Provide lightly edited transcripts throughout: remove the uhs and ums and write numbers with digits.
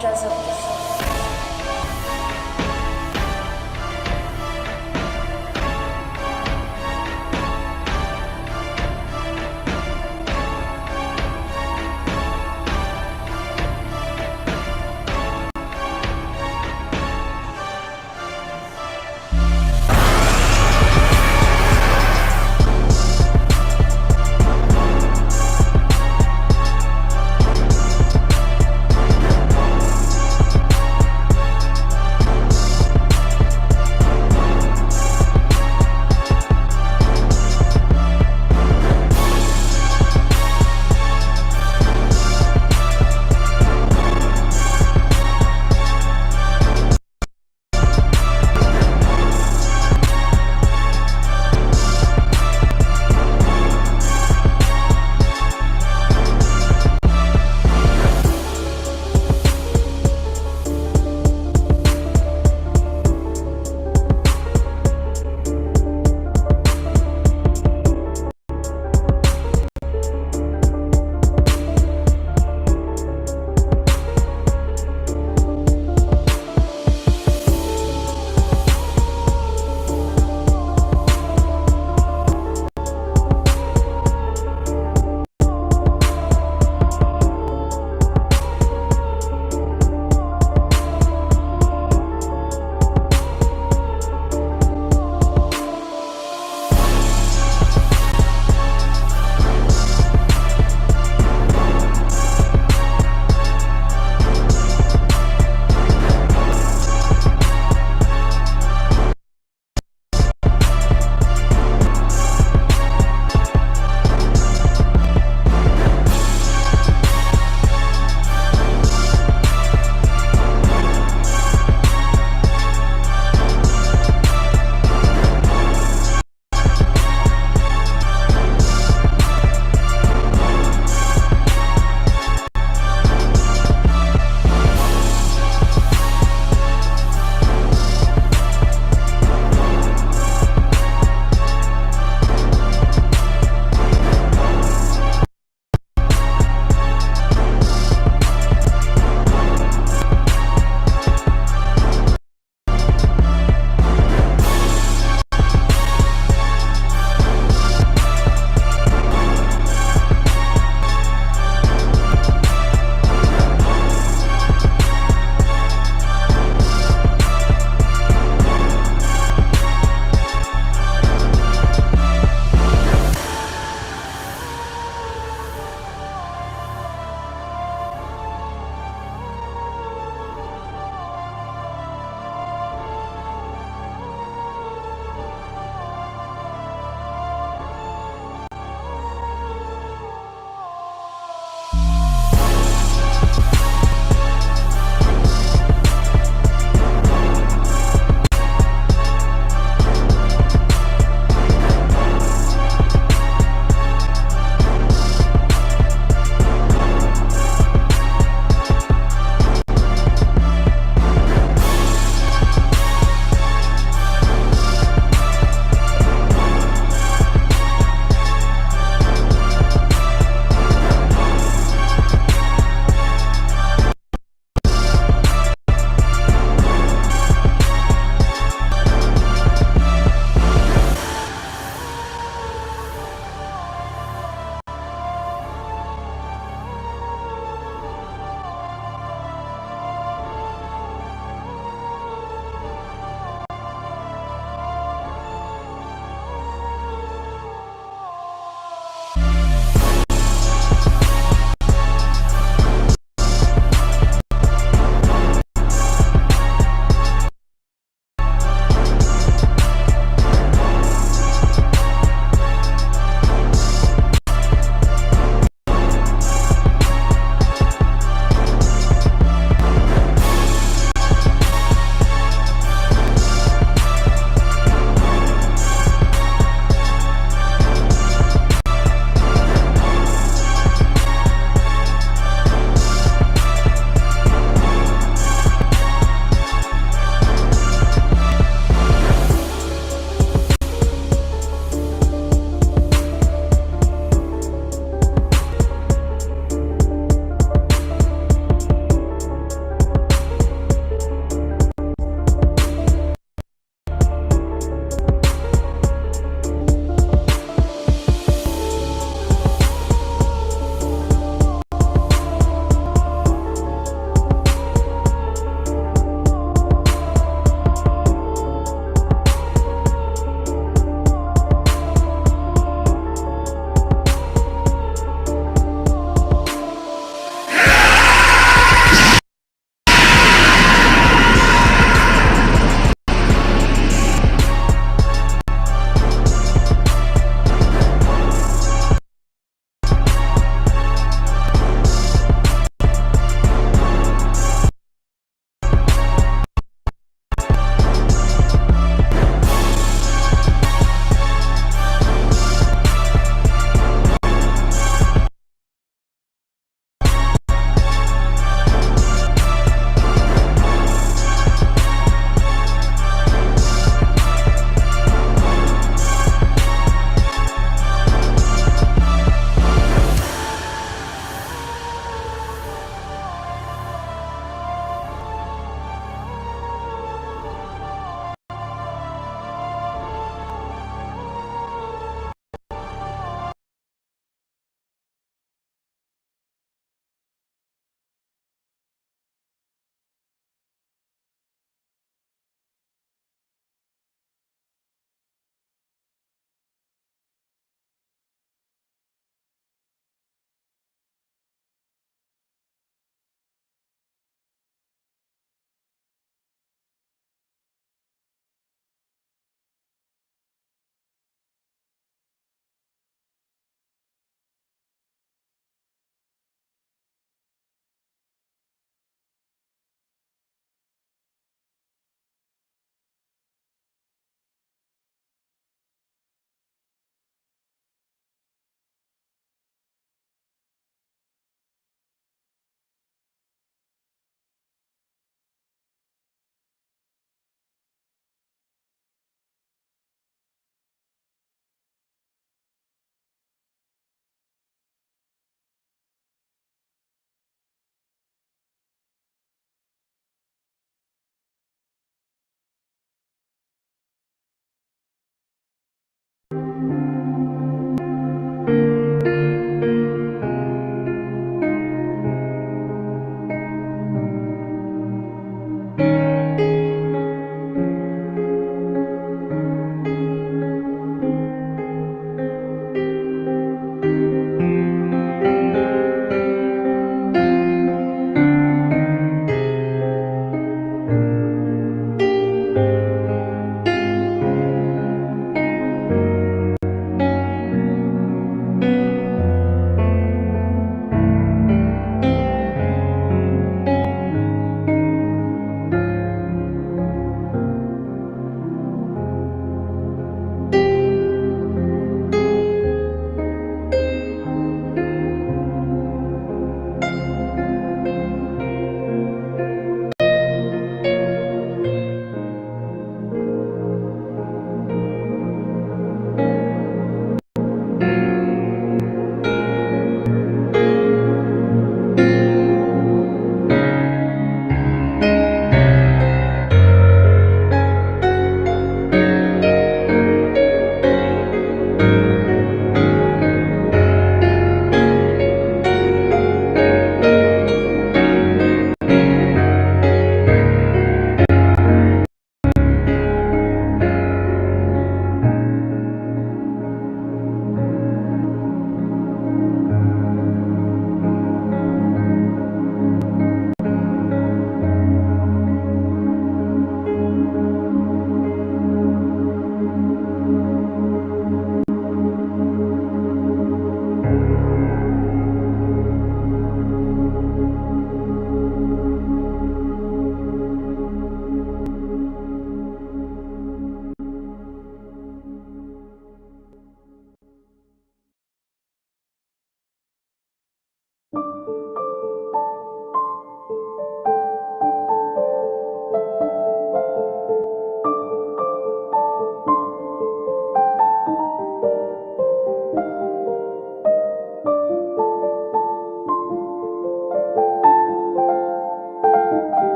Joseph.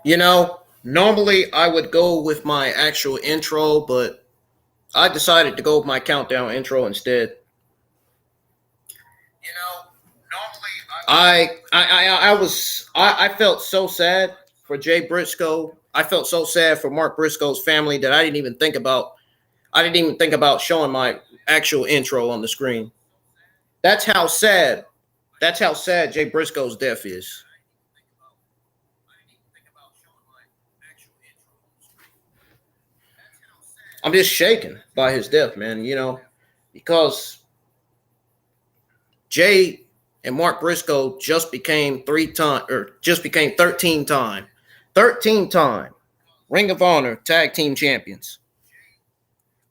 Normally I would go with my actual intro, but I decided to go with my countdown intro instead. Normally I felt so sad for Jay Briscoe. I felt so sad for Mark Briscoe's family that I didn't even think about showing my actual intro on the screen. That's how sad Jay Briscoe's death is. I'm just shaken by his death, man, because Jay and Mark Briscoe just became 13-time Ring of Honor Tag Team Champions.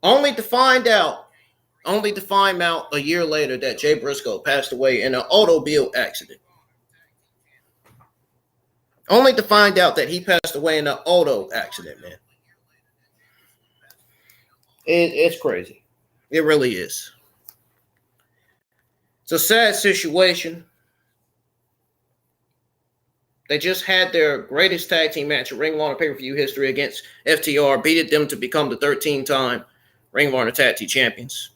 Only to find out a year later that Jay Briscoe passed away in an automobile accident. Only to find out that he passed away in an auto accident, man. It's crazy. It really is. It's a sad situation. They just had their greatest tag team match in Ring of Honor pay-per-view history against FTR, beated them to become the 13-time Ring of Honor Tag Team Champions.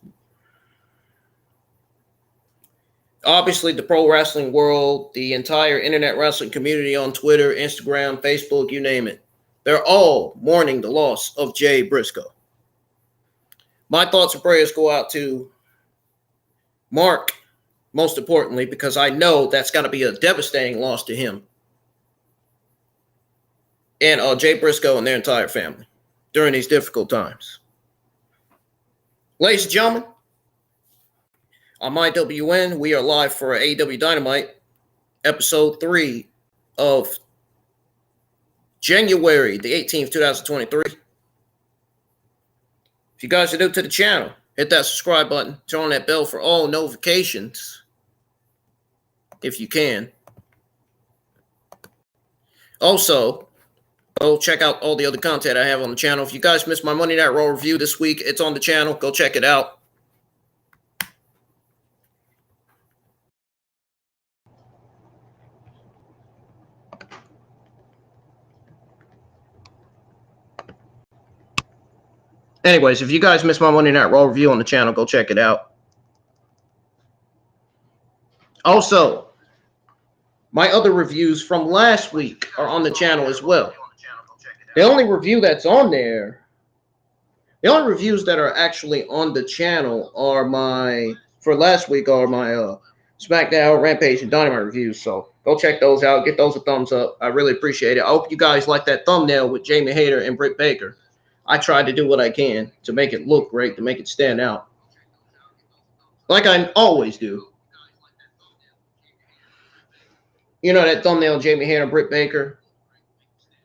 Obviously, the pro wrestling world, the entire internet wrestling community on Twitter, Instagram, Facebook, you name it, they're all mourning the loss of Jay Briscoe. My thoughts and prayers go out to Mark, most importantly, because I know that's got to be a devastating loss to him and Jay Briscoe and their entire family during these difficult times. Ladies and gentlemen, on IWN, we are live for AEW Dynamite, episode 3 of January the 18th, 2023. If you guys are new to the channel, hit that subscribe button, turn on that bell for all notifications, if you can. Also, go check out all the other content I have on the channel. If you guys missed my Monday Night Raw review this week, it's on the channel. Go check it out. Anyways, if you guys missed my Monday Night Raw review on the channel, go check it out. Also, my other reviews from last week are on the channel as well. The only reviews that are actually on the channel are for last week are my SmackDown, Rampage, and Dynamite reviews. So go check those out. Get those a thumbs up. I really appreciate it. I hope you guys like that thumbnail with Jamie Hayter and Britt Baker. I tried to do what I can to make it look great, to make it stand out, like I always do. You know that thumbnail, Jamie Hayter, Britt Baker,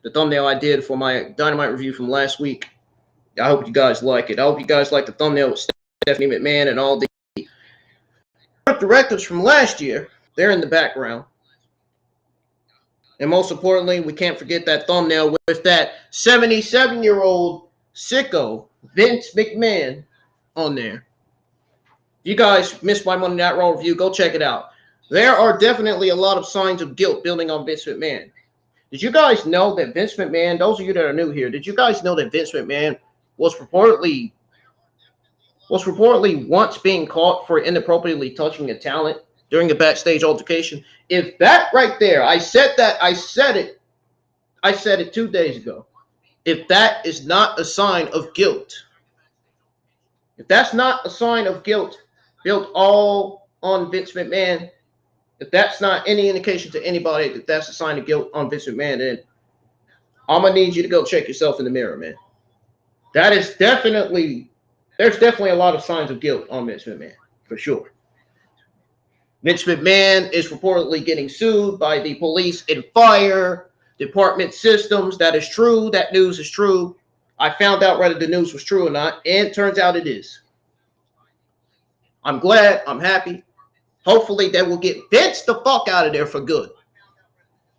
the thumbnail I did for my Dynamite review from last week. I hope you guys like it. I hope you guys like the thumbnail with Stephanie McMahon and all the directives from last year. They're in the background. And most importantly, we can't forget that thumbnail with that 77-year-old sicko Vince McMahon on there. If you guys missed my Monday Night Raw review, go check it out. There are definitely a lot of signs of guilt building on Vince McMahon. Did you guys know that Vince McMahon, those of you that are new here, did you guys know that Vince McMahon was reportedly once being caught for inappropriately touching a talent during a backstage altercation? If that right there, I said it 2 days ago. If that is not a sign of guilt, if that's not a sign of guilt built all on Vince McMahon, if that's not any indication to anybody that that's a sign of guilt on Vince McMahon, then I'm going to need you to go check yourself in the mirror, man. There's definitely a lot of signs of guilt on Vince McMahon, for sure. Vince McMahon is reportedly getting sued by the police and fire department systems. That is true. That news is true. I found out whether the news was true or not, and it turns out it is. I'm glad. I'm happy. Hopefully they will get Vince the fuck out of there for good.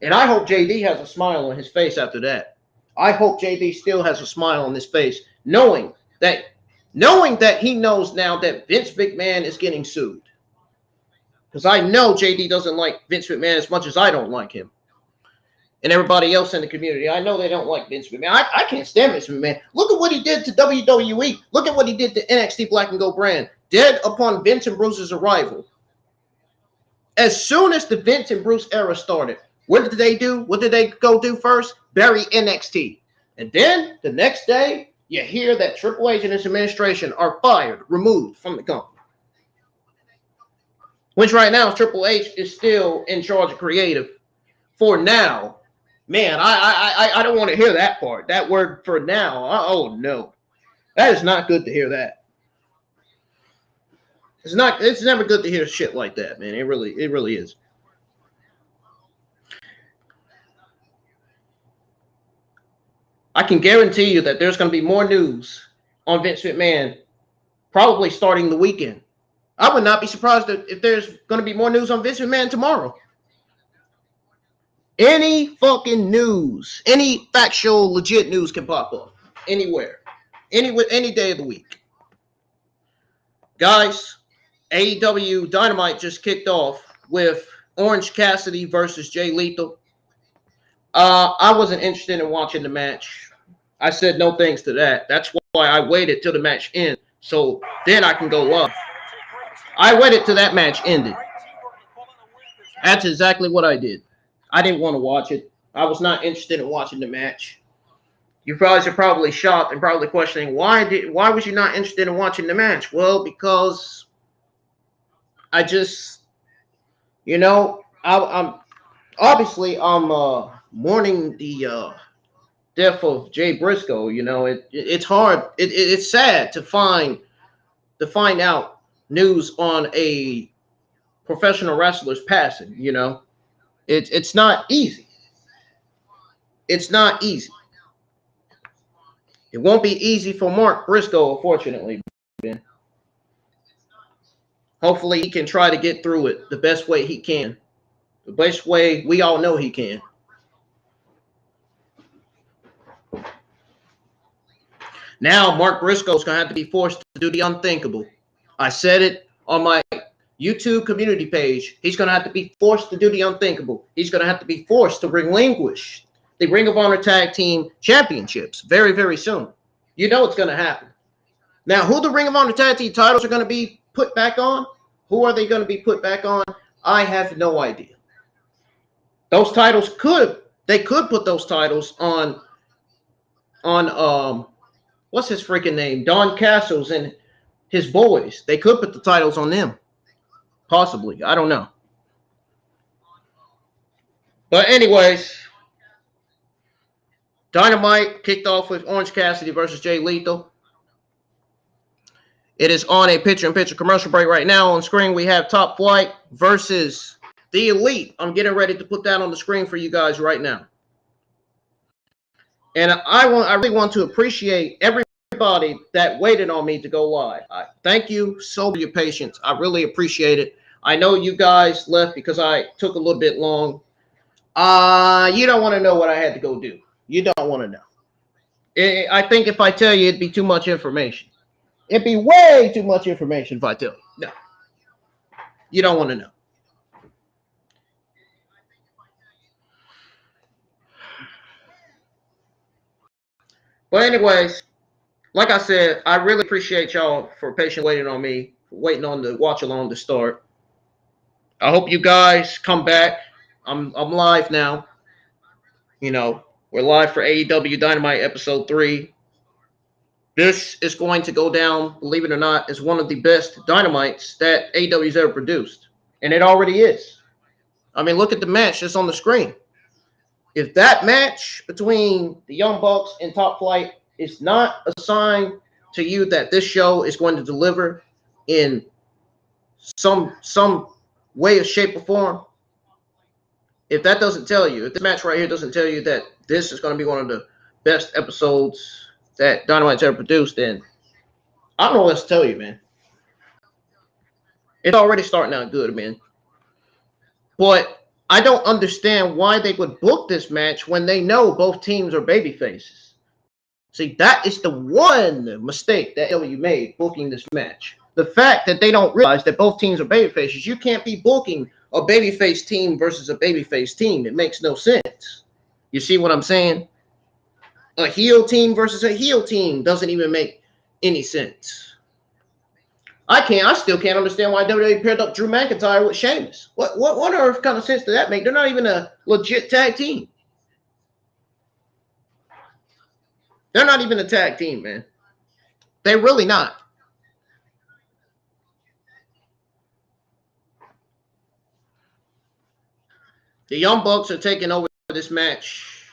And I hope JD has a smile on his face after that. I hope JD still has a smile on his face, knowing that he knows now that Vince McMahon is getting sued. Because I know JD doesn't like Vince McMahon as much as I don't like him. and everybody else in the community. I know they don't like Vince McMahon. I can't stand Vince McMahon. Look at what he did to WWE. Look at what he did to NXT Black and Gold brand. Dead upon Vince and Bruce's arrival. As soon as the Vince and Bruce era started, what did they do? What did they go do first? Bury NXT. And then the next day, you hear that Triple H and his administration are fired, removed from the company. Which right now, Triple H is still in charge of creative. For now, man, I don't want to hear that part. That word for now. Oh no, that is not good to hear that. It's never good to hear shit like that, man. It really is. I can guarantee you that there's going to be more news on Vince McMahon probably starting the weekend. I would not be surprised if there's going to be more news on Vince McMahon tomorrow. Any fucking news, any factual, legit news can pop up anywhere, any day of the week. Guys, AEW Dynamite just kicked off with Orange Cassidy versus Jay Lethal. I wasn't interested in watching the match. I said no thanks to that. That's why I waited till the match ended, so then I can go live. I waited till that match ended. That's exactly what I did. I didn't want to watch it. I was not interested in watching the match. You guys are probably shocked and probably questioning why was you not interested in watching the match? Well, because I just, I'm obviously mourning the death of Jay Briscoe. It's hard. It's sad to find out news on a professional wrestler's passing. It's not easy. It's not easy. It won't be easy for Mark Briscoe, unfortunately, man. Hopefully he can try to get through it the best way he can. The best way we all know he can. Now Mark Briscoe's going to have to be forced to do the unthinkable. I said it on my YouTube community page. He's going to have to be forced to do the unthinkable. He's going to have to be forced to relinquish the Ring of Honor Tag Team Championships very, very soon. You know it's going to happen. Now, who the Ring of Honor Tag Team titles are going to be put back on? Who are they going to be put back on? I have no idea. Those titles could put those titles on what's his freaking name? Don Castles and his boys. They could put the titles on them. Possibly. I don't know. But anyways, Dynamite kicked off with Orange Cassidy versus Jay Lethal. It is on a picture-in-picture commercial break right now. On screen, we have Top Flight versus the Elite. I'm getting ready to put that on the screen for you guys right now. And I really want to appreciate everybody that waited on me to go live. Thank you so much for your patience. I really appreciate it. I know you guys left because I took a little bit long. You don't want to know what I had to go do. You don't want to know. I think if I tell you, it'd be too much information. It'd be way too much information if I tell you. No. You don't want to know. But anyways, like I said, I really appreciate y'all for patiently waiting on me, for waiting on the watch along to start. I hope you guys come back. I'm live now. We're live for AEW Dynamite episode 3. This is going to go down, believe it or not, as one of the best Dynamites that AEW's ever produced. And it already is. I mean, look at the match that's on the screen. If that match between the Young Bucks and Top Flight is not a sign to you that this show is going to deliver in some way, shape, or form, if that doesn't tell you, if this match right here doesn't tell you that this is going to be one of the best episodes that Dynamite's ever produced, then I don't know what else to tell you, man. It's already starting out good, man. But I don't understand why they would book this match when they know both teams are babyfaces. See, that is the one mistake that AEW made booking this match. The fact that they don't realize that both teams are babyfaces. You can't be booking a babyface team versus a babyface team. It makes no sense. You see what I'm saying? A heel team versus a heel team doesn't even make any sense. I still can't understand why WWE paired up Drew McIntyre with Sheamus. What on earth kind of sense does that make? They're not even a legit tag team. They're not even a tag team, man. They're really not. The Young Bucks are taking over this match.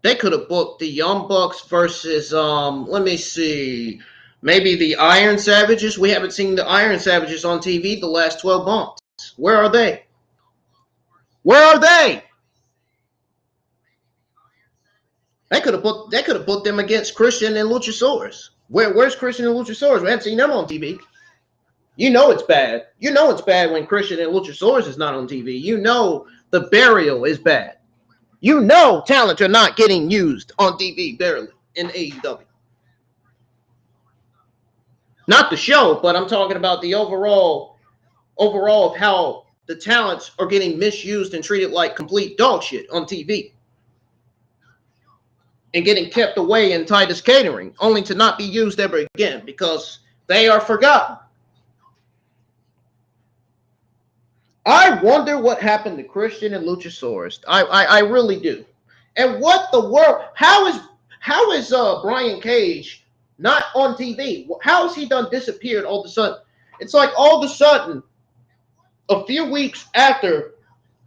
They could have booked the Young Bucks versus, let me see, maybe the Iron Savages. We haven't seen the Iron Savages on TV the last 12 months. Where are they? Where are they? They could have booked them against Christian and Luchasaurus. Where's Christian and Luchasaurus? We haven't seen them on TV. You know it's bad. You know it's bad when Christian and Luchasaurus is not on TV. You know the burial is bad. You know talent are not getting used on TV barely in AEW. Not the show, but I'm talking about the overall of how the talents are getting misused and treated like complete dog shit on TV. And getting kept away in Titus Catering, only to not be used ever again because they are forgotten. I wonder what happened to Christian and Luchasaurus. I really do. And what the world? How is Brian Cage not on TV? How has he done disappeared all of a sudden? It's like all of a sudden, a few weeks after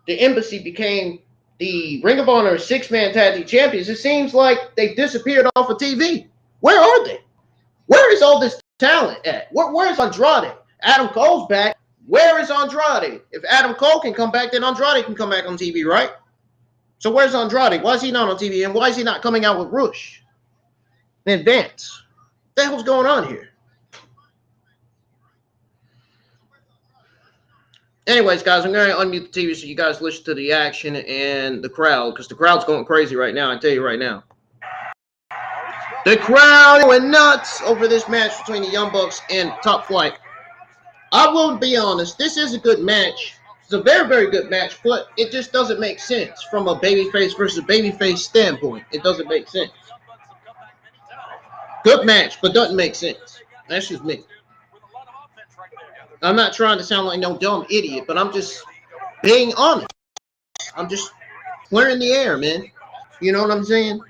the Embassy became the Ring of Honor 6-man tag team champions, it seems like they disappeared off of TV. Where are they? Where is all this talent at? Where is Andrade? Adam Cole's back. Where is Andrade? If Adam Cole can come back, then Andrade can come back on TV, right? So where's Andrade? Why is he not on TV? And why is he not coming out with Rush and Vance? What the hell's going on here? Anyways, guys, I'm going to unmute the TV so you guys listen to the action and the crowd, because the crowd's going crazy right now, I tell you right now. The crowd went nuts over this match between the Young Bucks and Top Flight. I will be honest, this is a good match. It's a very, very good match, but it just doesn't make sense from a babyface versus babyface standpoint. It doesn't make sense. Good match, but doesn't make sense. That's just me. I'm not trying to sound like no dumb idiot, but I'm just being honest. I'm just clearing the air, man. You know what I'm saying?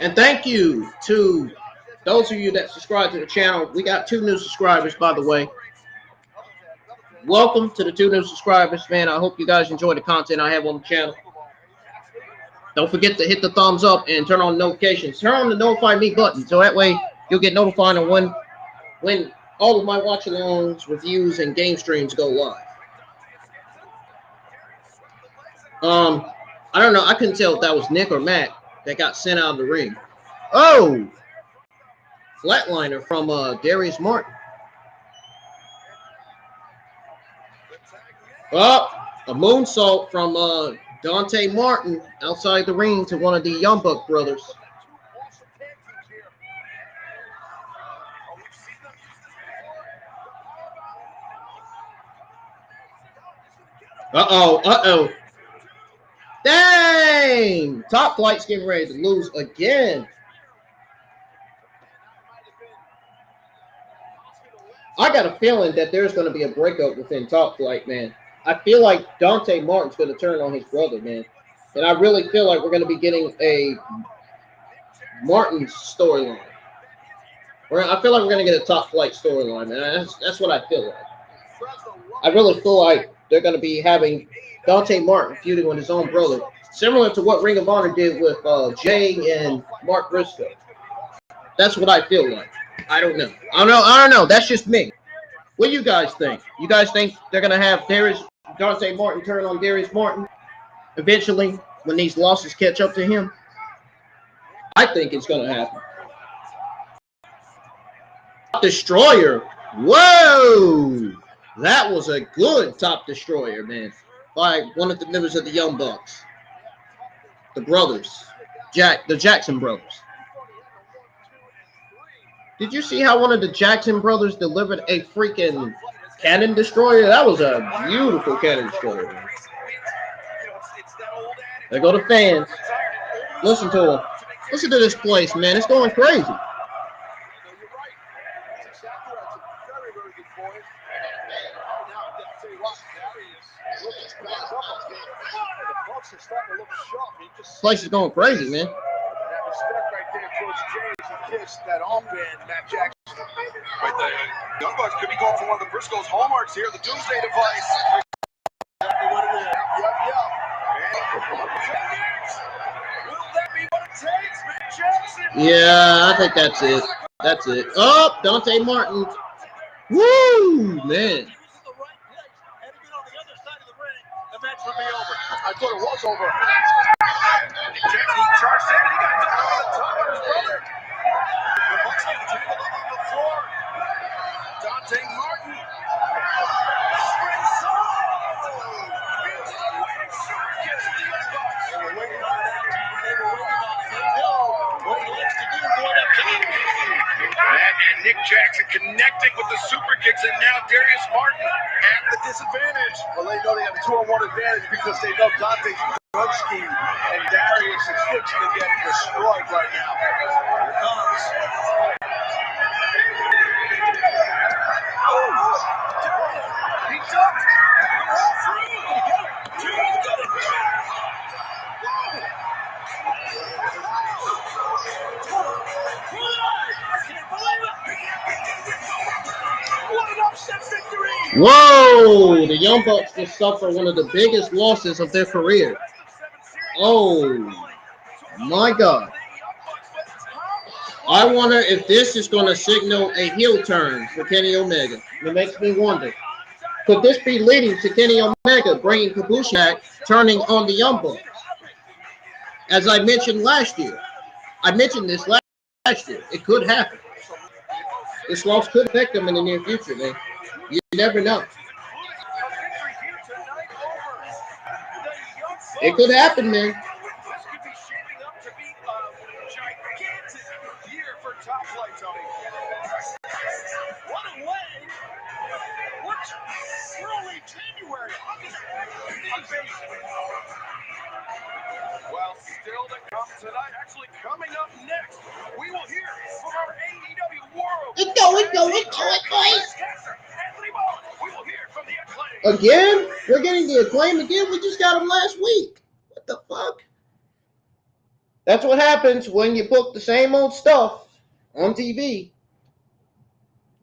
And thank you to those of you that subscribe to the channel. We got 2 new subscribers, by the way. Welcome to the 2 new subscribers, man. I hope you guys enjoy the content I have on the channel. Don't forget to hit the thumbs up and turn on notifications. Turn on the notify me button, so that way you'll get notified on when all of my watch-alongs, reviews, and game streams go live. I don't know. I couldn't tell if that was Nick or Matt that got sent out of the ring. Oh! Flatliner from Darius Martin. Oh, a moonsault from Dante Martin outside the ring to one of the Young Buck brothers. Uh-oh. Dang! Top Flight's getting ready to lose again. I got a feeling that there's going to be a breakup within Top Flight, man. I feel like Dante Martin's going to turn on his brother, man. And I really feel like we're going to be getting a Martin storyline. I feel like we're going to get a Top Flight storyline, man. That's what I feel like. I really feel like they're going to be having Dante Martin feuding with his own brother, similar to what Ring of Honor did with Jay and Mark Briscoe. That's what I feel like. I don't know. That's just me. What do you guys think? You guys think they're going to have Dante Martin turn on Darius Martin eventually when these losses catch up to him? I think it's going to happen. Destroyer. Whoa! That was a good top destroyer, man, by one of the members of the Young Bucks. The brothers. The Jackson brothers. Did you see how one of the Jackson brothers delivered a freaking cannon destroyer? That was a beautiful cannon destroyer. Man. There go the fans. Listen to them. Listen to this place, man. It's going crazy. This place is going crazy, man. That offhand, Matt Jackson. Right there. Young Bucks could be going for one of the Briscoes' hallmarks here, the Doomsday device. Exactly what it is. Will that be what it takes, Matt Jackson? Yeah, I think that's it. That's it. Oh, Dante Martin. Woo, man. I thought it was over. Jackson, he charged in. He got down on the top of his brother. The Bucks get tangled up on the floor. Dante Martin. Spring solo. Into the winning circus of the Young Bucks. They were waiting on that. They were waiting on it. They know what he likes to do going up top. Matt and Nick Jackson connecting with the super kicks, and now Darius Martin at the disadvantage. Well, they know they have a 2-on-1 advantage because they know Dante's drug scheme, and Darius is fixing to get destroyed right now. Here it comes. He ducked. They're all through. He got it. Two, he got it. What an upset victory! Whoa! The Young Bucks just suffered one of the biggest losses of their career. Oh, my God. I wonder if this is going to signal a heel turn for Kenny Omega. It makes me wonder. Could this be leading to Kenny Omega bringing Kabushi back, turning on the Young Bucks? As I mentioned last year. I mentioned this last year. It could happen. This loss could affect them in the near future, man. You never know. It could happen, man. This could be shaping up to be a gigantic year for Top Flight, Tony. What a way! We're only January. Amazing. Well, still to come tonight. Actually, coming up next, we will hear from our AEW World. Let's go, guys. We will hear from the Acclaim. Again? We're getting the Acclaim again? We just got them last week. What the fuck? That's what happens when you put the same old stuff on TV.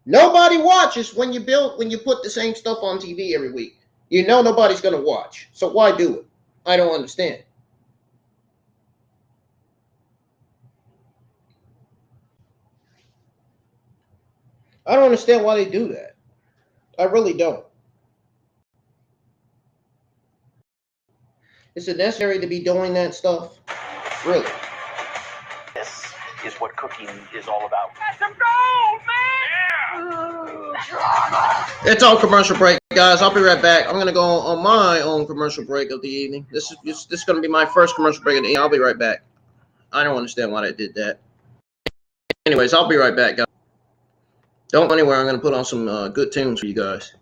Nobody watches when you put the same stuff on TV every week. You know nobody's going to watch. So why do it? I don't understand. I don't understand why they do that. I really don't. Is it necessary to be doing that stuff? Really? This is what cooking is all about. It's on commercial break, guys. I'll be right back. I'm going to go on my own commercial break of the evening. This is going to be my first commercial break of the evening. I'll be right back. I don't understand why they did that. Anyways, I'll be right back, guys. Don't go anywhere. I'm going to put on some good tunes for you guys.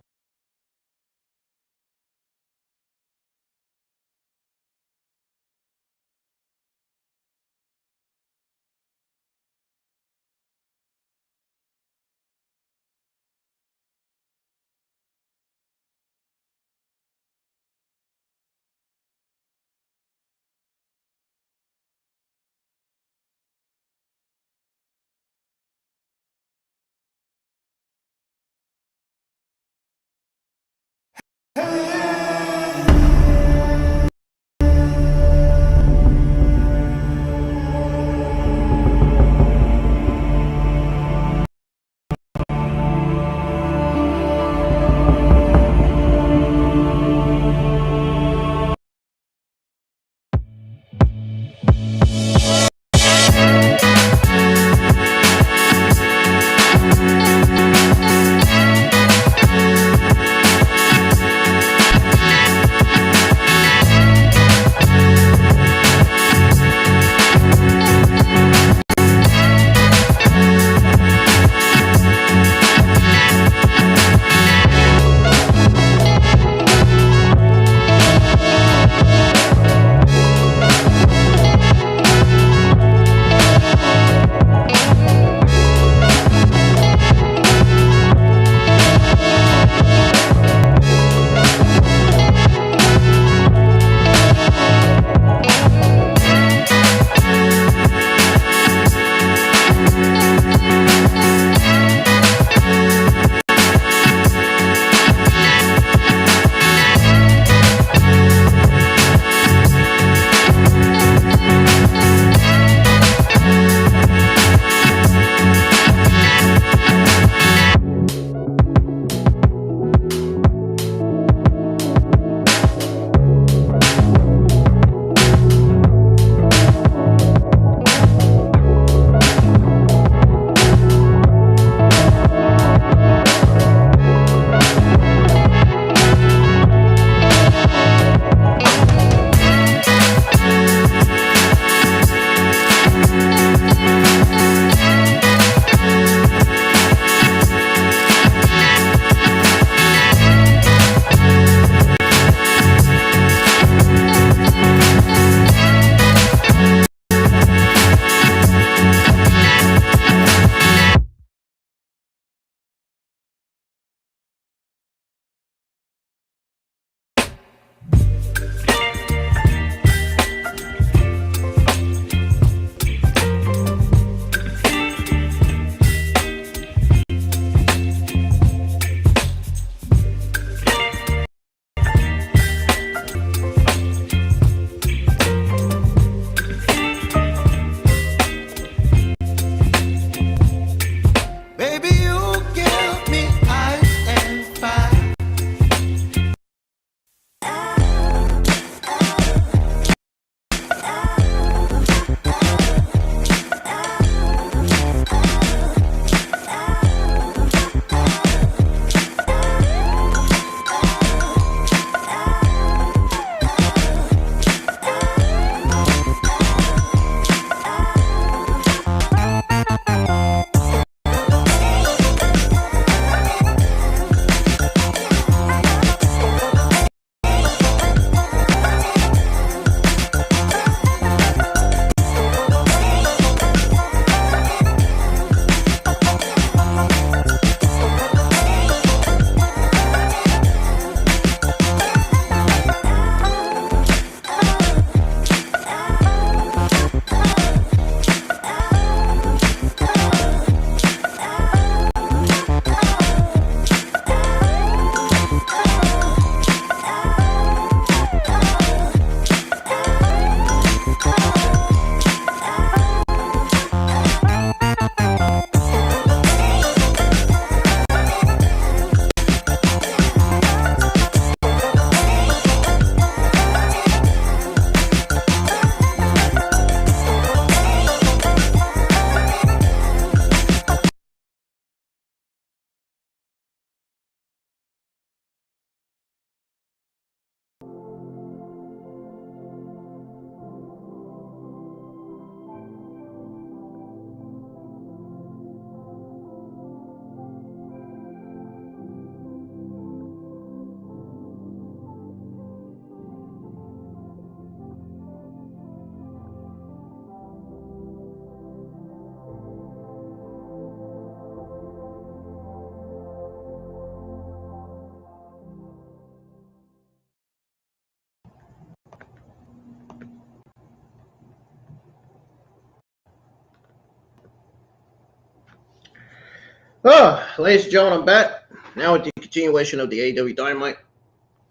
Ladies and gentlemen, I'm back. Now with the continuation of the AEW Dynamite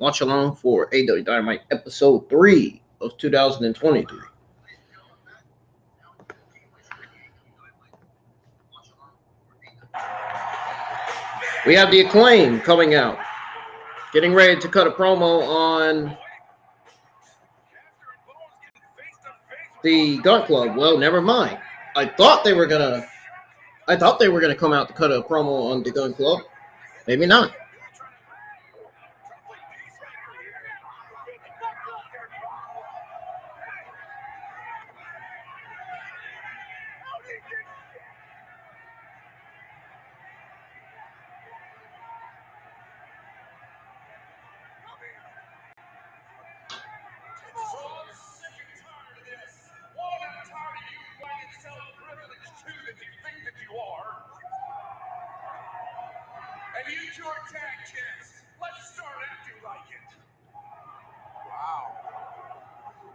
watch along for AEW Dynamite episode 3 of 2023. We have the Acclaim coming out, getting ready to cut a promo on the Gun Club. Well, never mind. I thought they were gonna come out to cut a promo on the Gun Club. Maybe not. And you two are tag champs. Let's start acting like it. Wow.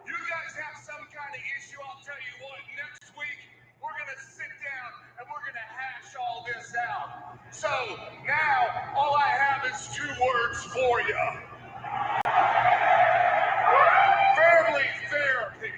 You guys have some kind of issue, I'll tell you what. Next week, we're going to sit down and we're going to hash all this out. So, now, all I have is 2 words for you. Family therapy.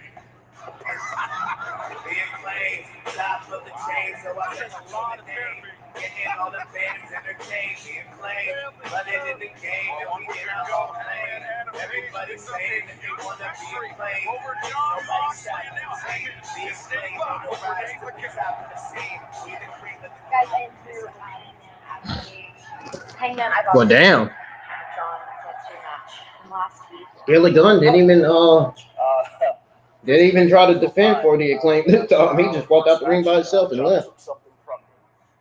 Being played, top of the chain, so I got a lot of therapy. Getting all the fans entertained, being played, running in the game, and we get our own lane. Everybody's saying that they want to be played. Nobody's stopping the same. Being played, no rise to the top of the scene. We the cream of the Guys, I hear Hangman, I got Well, damn. John too much last week. Billy Gunn didn't even try to defend for the Acclaim this time. He just walked out the ring by himself and left.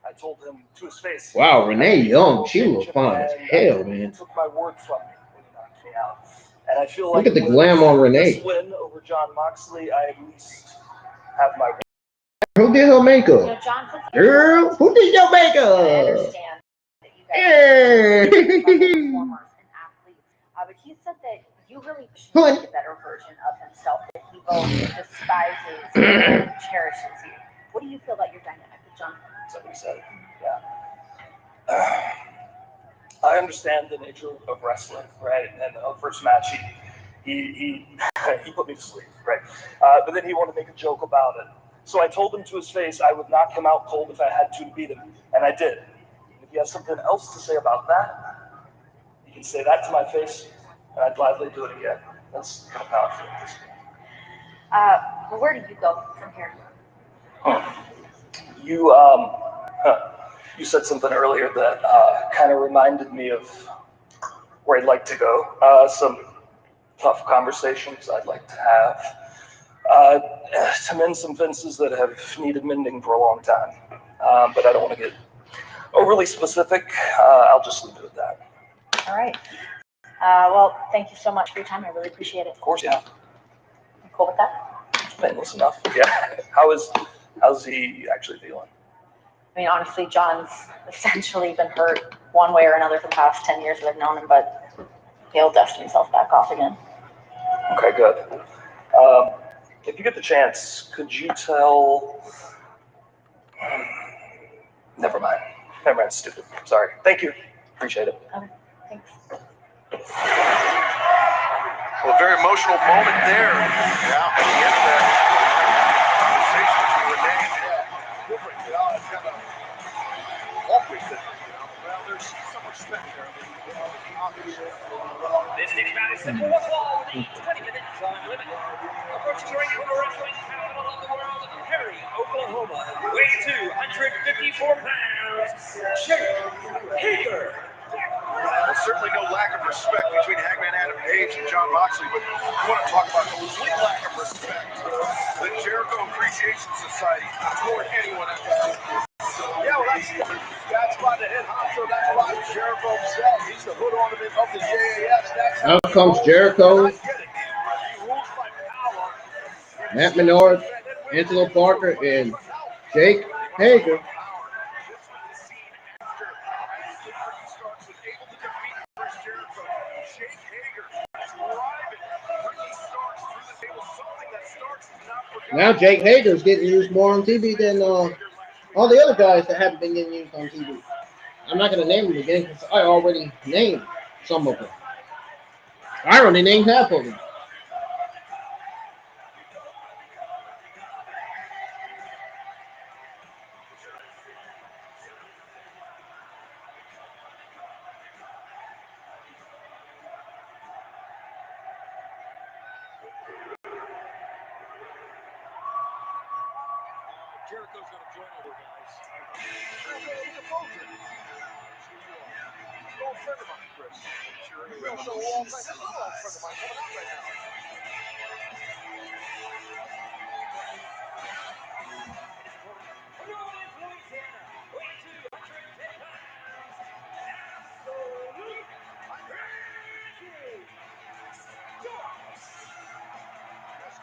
I told him to his face. Wow, Renee Young, she looked fine as hell, man. Took my word from me when he knocked me out. And I feel Look like at the glam on Renee. this win over John Moxley, I at least have my. Who did her makeup? John, Girl, who did your I makeup? understand that you guys Yeah. are performers and athletes, but he said that you really should make a better version of himself, that he both despises and cherishes you. What do you feel about your dynamic with John? That's what he said. Yeah. I understand the nature of wrestling, right? And the first match, he put me to sleep, right? But then he wanted to make a joke about it. So I told him to his face I would knock him out cold if I had to beat him, and I did. If he has something else to say about that, he can say that to my face, and I'd gladly do it again. That's kind of how I feel at this point. Well, where do you go from here? You said something earlier that kind of reminded me of where I'd like to go. Some tough conversations I'd like to have to mend some fences that have needed mending for a long time. But I don't want to get overly specific. I'll just leave it at that. All right. Well, thank you so much for your time. I really appreciate it. Of course, yeah. You cool with that? Painless enough. Yeah. How's he actually feeling? I mean, honestly, John's essentially been hurt one way or another for the past 10 years that I've known him, but he'll dust himself back off again. Okay, good. If you get the chance, could you tell... Never mind. Stupid. Sorry. Thank you. Appreciate it. Okay, thanks. Well, a very emotional moment there. Yeah, at the end of that conversation between Renee and different, it's kind of awkward that, well, there's some respect there. This next bout is set for one fall with a 20-minute time limit. Approaching the ring from the wrestling capital of the world, Perry, Oklahoma, weighing 254 pounds, Jake Hager. There's certainly no lack of respect between Hangman Adam Page and John Moxley, but you want to talk about the complete lack of respect. The Jericho Appreciation Society toward anyone else. Yeah, well, that's why the head honcho, that's why Jericho himself, he's the hood ornament of the JAS. Out comes Jericho, Matt Menard, Angelo Parker, and Jake Hager. Now Jake Hager's getting used more on TV than All the other guys that haven't been getting used on TV. I'm not going to name them again because I already named some of them. I already named half of them. Jericho's going to join over, guys. He's a Bolton. He's an old friend of mine, Chris. Sure is. Also, an old friend of mine coming out right now.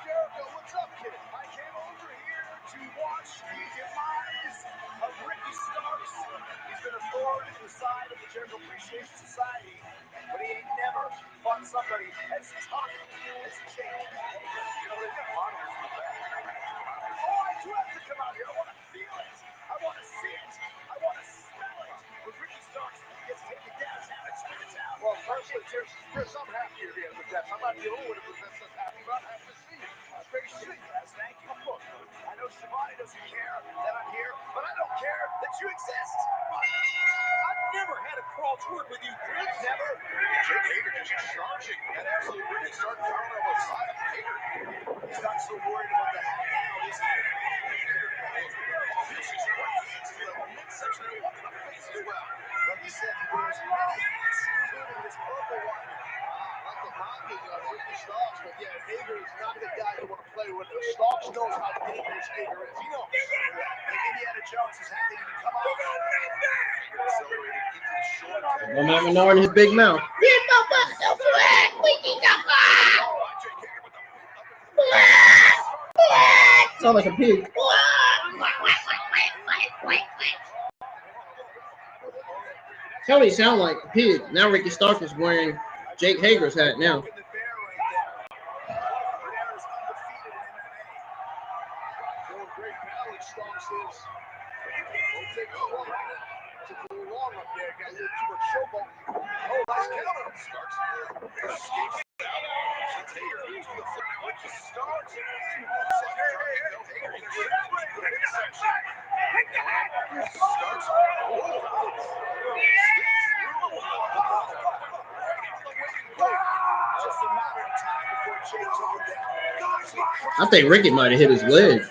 Jericho, what's up, kid? I came over here to watch the demise of Ricky Starks. He's been a thorn in the side of the Jericho Appreciation Society, but he ain't never fought somebody as tough as Jake. You know, they've got monitors in the back. Oh, I do have to come out here. I want to feel it. I want to see it. I want to smell it. When Ricky Starks gets taken downtown and Chinatown. Well, personally, Chris, I'm happy you're here with that. I'm not the only one who presents us happy, but I'm happy to see you. Very sweet, guys. Thank you. Look, I know Shivani doesn't care that I'm here, but I don't care that you exist. I've never had a crawl toward with you, Chris. Never. Jake Hager just charging at absolute Ricky Stark power on the side of Hager. He's not so worried about the hat now, is he? This is what he's to the midsection and walk in the face as well. Like you said, he wears many hats, including this purple one. Like the mocking of Ricky Starks, but yeah, Hager is not the guy you want to play with. Starks knows how dangerous Hager is. He knows. And Indiana Jones is having to come out. Accelerated into the short. No man Menard in his big mouth. Sound like a pig. Tony sound like a pig. Now Ricky Stark is wearing Jake Hager's hat now. I think Ricky might have hit his leg.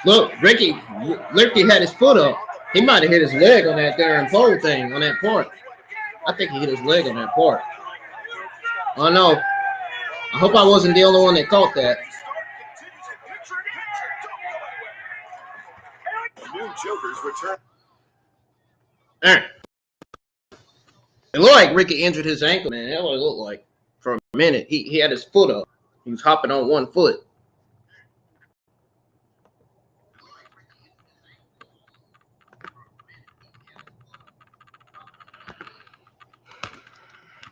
Look, Ricky had his foot up. He might have hit his leg on that darn pole thing, on that part. I think he hit his leg on that part. Oh no. I hope I wasn't the only one that caught that. New Jokers return. All right. It looked like Ricky injured his ankle, man. That's what it looked like. For a minute, he had his foot up. He was hopping on one foot.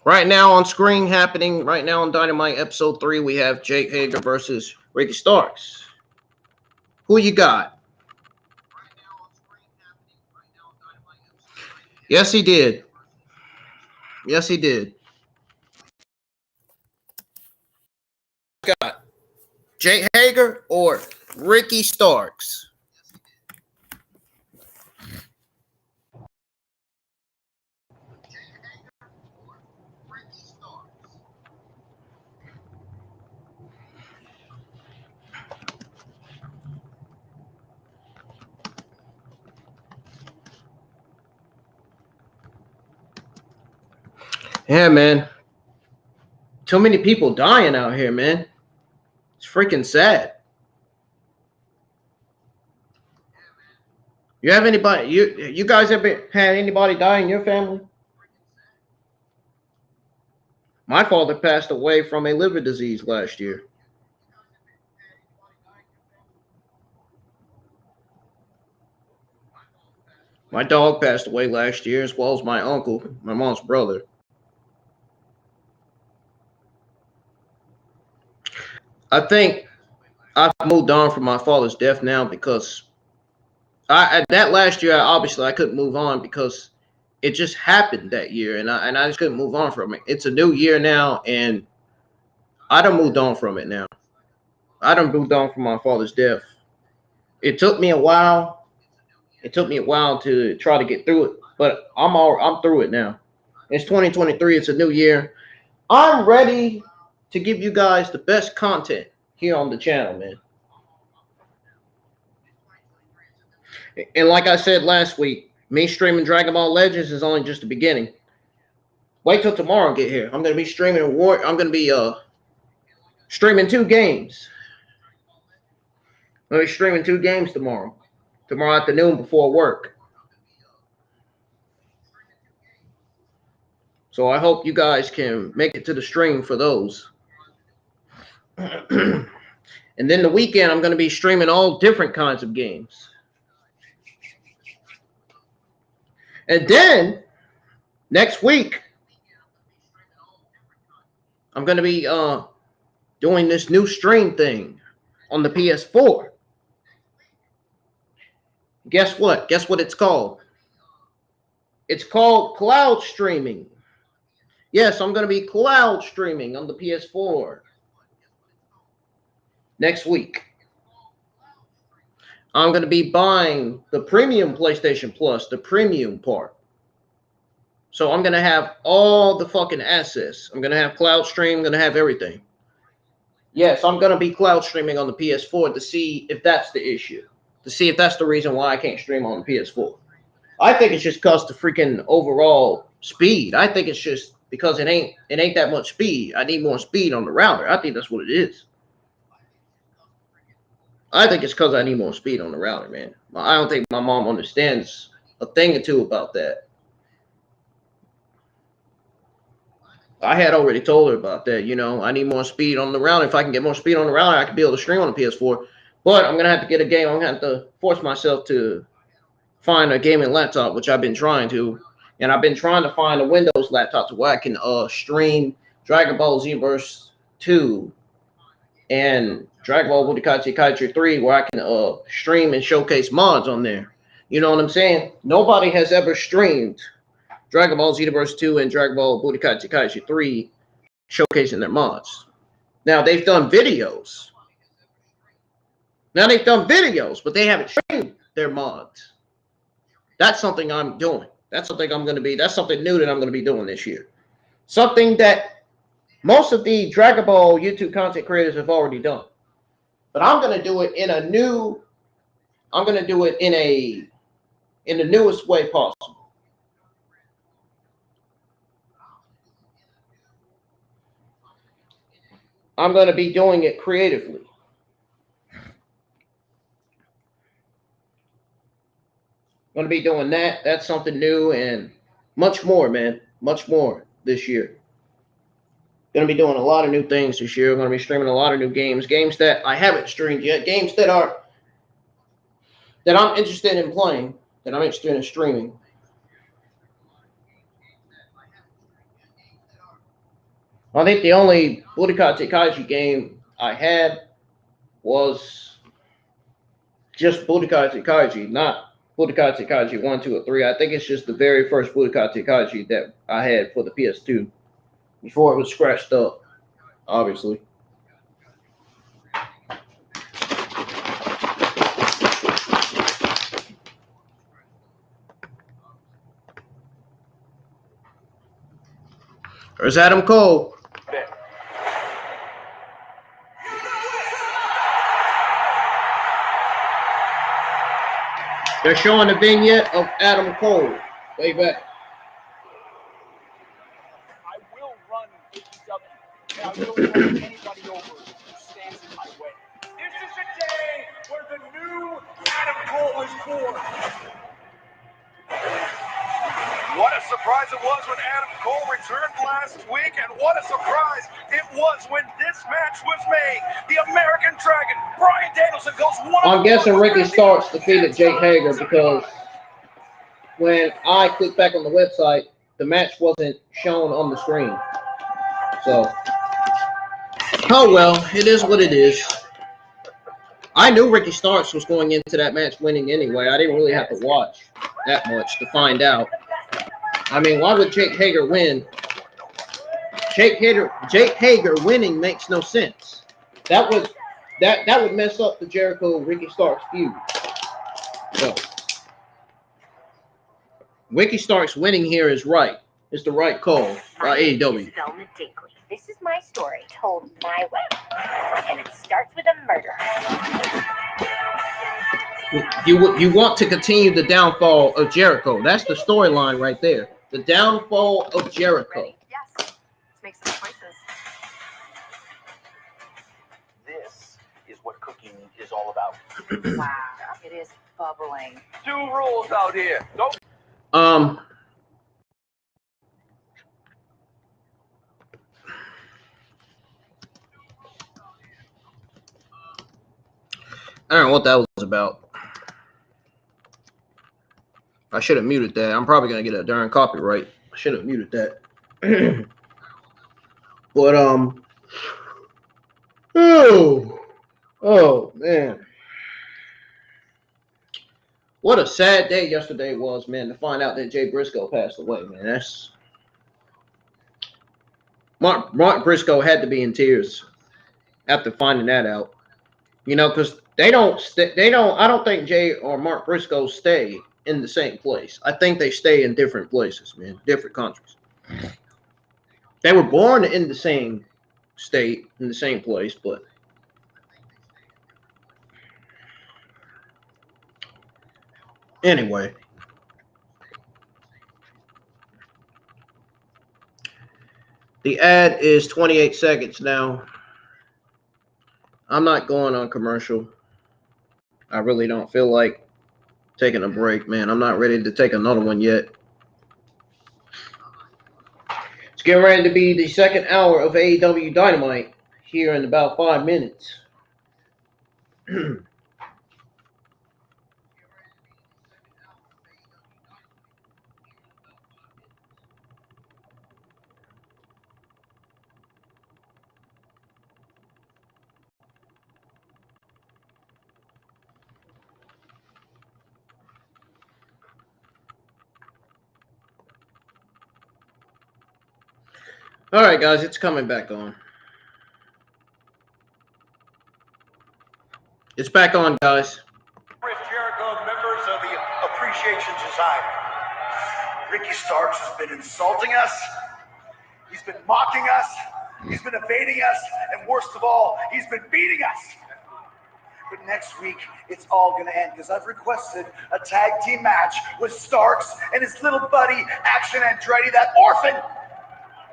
Right now on screen happening, right now on Dynamite episode 3, we have Jake Hager versus Ricky Starks. Who you got? Yes, he did. Yes, he did. Got Jake Hager or Ricky Starks? Yeah, man. Too many people dying out here, man. It's freaking sad. You have anybody? You guys ever had anybody die in your family? My father passed away from a liver disease last year. My dog passed away last year, as well as my uncle, my mom's brother. I think I've moved on from my father's death now because that last year, obviously I couldn't move on because it just happened that year, and I just couldn't move on from it. It's a new year now, and I done moved on from it now. I done moved on from my father's death. It took me a while. It took me a while to try to get through it, but I'm through it now. It's 2023. It's a new year. I'm ready to give you guys the best content here on the channel, man. And like I said last week, me streaming Dragon Ball Legends is only just the beginning. Wait till tomorrow and get here. I'm gonna be streaming I'm gonna be streaming 2 games. I'm gonna be streaming 2 games tomorrow. Tomorrow afternoon before work. So I hope you guys can make it to the stream for those. And then the weekend, I'm going to be streaming all different kinds of games. And then next week, I'm going to be doing this new stream thing on the PS4. Guess what? Guess what it's called? It's called cloud streaming. Yes, I'm going to be cloud streaming on the PS4 next week. I'm going to be buying the premium PlayStation Plus, the premium part. So I'm going to have all the fucking assets. I'm going to have cloud stream, I'm going to have everything. Yes, I'm going to be cloud streaming on the PS4 to see if that's the issue. To see if that's the reason why I can't stream on the PS4. I think it's just because the freaking overall speed. I think it's just because it ain't that much speed. I need more speed on the router. I think that's what it is. I think it's because I need more speed on the router, man. I don't think my mom understands a thing or two about that. I had already told her about that. You know, I need more speed on the router. If I can get more speed on the router, I can be able to stream on the PS4. But I'm going to have to get a game. I'm going to have to force myself to find a gaming laptop, which I've been trying to. And I've been trying to find a Windows laptop to where I can stream Dragon Ball Xenoverse 2 and Dragon Ball Budokai Tenkaichi 3, where I can stream and showcase mods on there. You know what I'm saying? Nobody has ever streamed Dragon Ball Xenoverse 2 and Dragon Ball Budokai Tenkaichi 3 showcasing their mods. Now, they've done videos. But they haven't streamed their mods. That's something I'm doing. That's something that's something new that I'm going to be doing this year. Something that most of the Dragon Ball YouTube content creators have already done. But I'm going to do it in the newest way possible. I'm going to be doing it creatively. Going to be doing that. That's something new and much more, man. Much more this year. Going to be doing a lot of new things this year. Going to be streaming a lot of new games. Games that I haven't streamed yet. Games that I'm interested in playing. That I'm interested in streaming. I think the only Budokai Tenkaichi game I had was just Budokai Tenkaichi, not Budokai Tenkaichi 1, 2, or 3. I think it's just the very first Budokai Tenkaichi that I had for the PS2 before it was scratched up, obviously. There's Adam Cole. They're showing the vignette of Adam Cole. Way back. I will run AEW, and I will run anybody over who stands in my way. This is the day where the new Adam Cole is born. What a surprise it was when Adam Cole returned last week, and what a surprise it was when this match was made. The American Dragon, Bryan Danielson, goes one. I'm guessing Ricky Starks defeated Jake Hager because when I clicked back on the website, the match wasn't shown on the screen. So Oh well, it is what it is. I knew Ricky Starks was going into that match winning anyway. I didn't really have to watch that much to find out. I mean, why would Jake Hager win? Jake Hager winning makes no sense. That would mess up the Jericho Ricky Starks feud. So, Ricky Starks winning here is right. It's the right call by AEW. This is my story told my way, and it starts with a murder. You want to continue the downfall of Jericho. That's the storyline right there. The downfall of Jericho. Ready? Yes. Let's make some choices. This is what cooking is all about. Wow, it is bubbling. 2 rules out here. Don't I don't know what that was about. I should have muted that. I'm probably gonna get a darn copyright. I should have muted that. But oh man, what a sad day yesterday was, man. To find out that Jay Briscoe passed away, man. That's Mark Briscoe had to be in tears after finding that out. You know, because I don't think Jay or Mark Briscoe stay in the same place. I think they stay in different places, man, different countries. They were born in the same state, in the same place, but anyway. The ad is 28 seconds now. I'm not going on commercial. I really don't feel like taking a break, man. I'm not ready to take another one yet. It's getting ready to be the second hour of AEW Dynamite here in about 5 minutes. All right, guys, it's coming back on. It's back on, guys. Chris Jericho, members of the Appreciation Society. Ricky Starks has been insulting us. He's been mocking us. He's been evading us. And worst of all, he's been beating us. But next week, it's all going to end because I've requested a tag team match with Starks and his little buddy, Action Andretti, that orphan,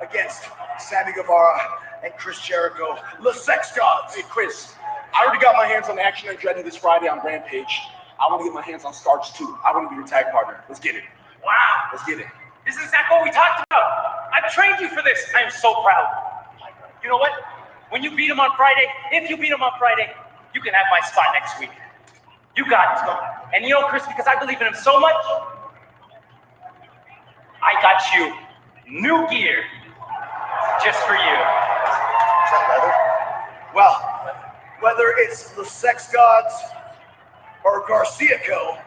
against Sammy Guevara and Chris Jericho, the Sex Gods. Hey, Chris, I already got my hands on Action Andretti this Friday on Rampage. I want to get my hands on Starks too. I want to be your tag partner. Let's get it. Wow. Let's get it. This is exactly what we talked about. I've trained you for this. I am so proud. You know what? When you beat him on Friday, if you beat him on Friday, you can have my spot next week. You got it. And you know, Chris, because I believe in him so much, I got you new gear just for you. Is that leather? Well, whether it's the Sex Gods or Garcia Co.,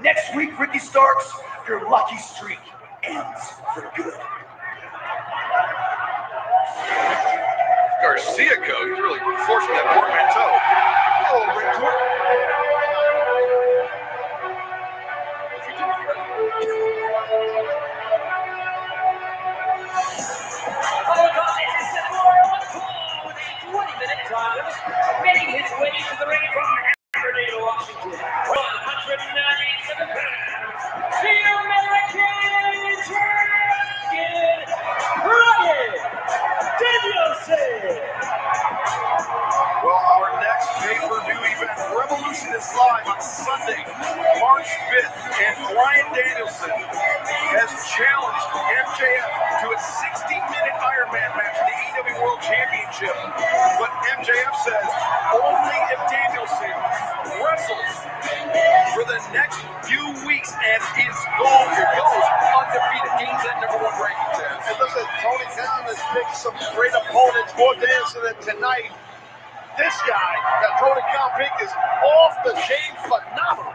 next week, Ricky Starks, your lucky streak ends for good. Garcia code. He's really forcing that portmanteau. Oh, Rick. Making his way to the ring from Fresno, Washington. 197 pounds. The American Champion, Brian Danielson. Well, our next pay-per-view event, Revolution, is live on Sunday, March 5th, and Brian Danielson has challenged MJF to a 60-minute Iron Man match for the AEW World Championship. But MJF says only if Danielson wrestles for the next few weeks and goes undefeated, gains that #1 ranking, Taz. And listen, Toni Khan has picked some great opponents for Danielson, and tonight, this guy that Toni Khan picked is off the chain phenomenal.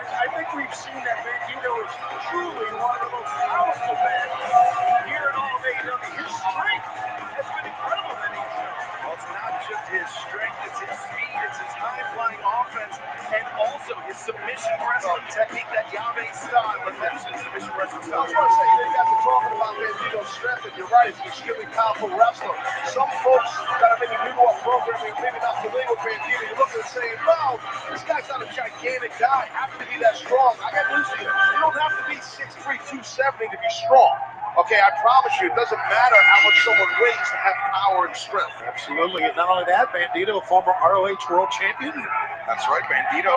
I think we've seen that Bandito is truly one of the most powerful men here in all of AEW. His strength has been incredible that he's shown. Well, it's not just his strength, it's his speed, it's his high-flying offense, and also his submission wrestling technique, that Yave style, but that's his submission wrestling style. I was going to say, you guys are talking about Bandito's strength, and you're right, he's an extremely powerful wrestler. Some folks that are maybe new to our programming, maybe not familiar with Bandito, you look at it saying, well, this guy's not a gigantic guy, have to be that strong. I got news for you. You don't have to be 6'3", 270 to be strong. Okay, I promise you, it doesn't matter how much someone weighs to have power and strength. Absolutely. And not only that, Bandito, a former ROH World Champion. That's right, Bandito,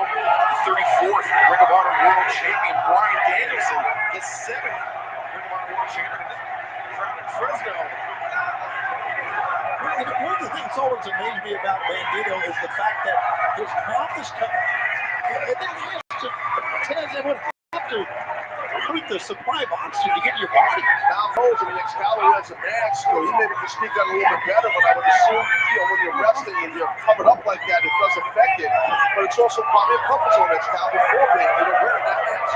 34th Ring of Honor World Champion. Bryan Danielson, the 7th Ring of Honor World Champion. Crowned in Fresno. One of the things that's always amazed me about Bandito is the fact that his mouth is cut. And then he has to, everyone have to recruit the supply of oxygen to get in your body. Mouth holes in the Excalibur has a mask, so he maybe can speak on it a little bit better, but I would assume, when you're wrestling and you're covered up like that, it does affect it. But it's also probably a comfort zone Excalibur for Bandito wearing that mask.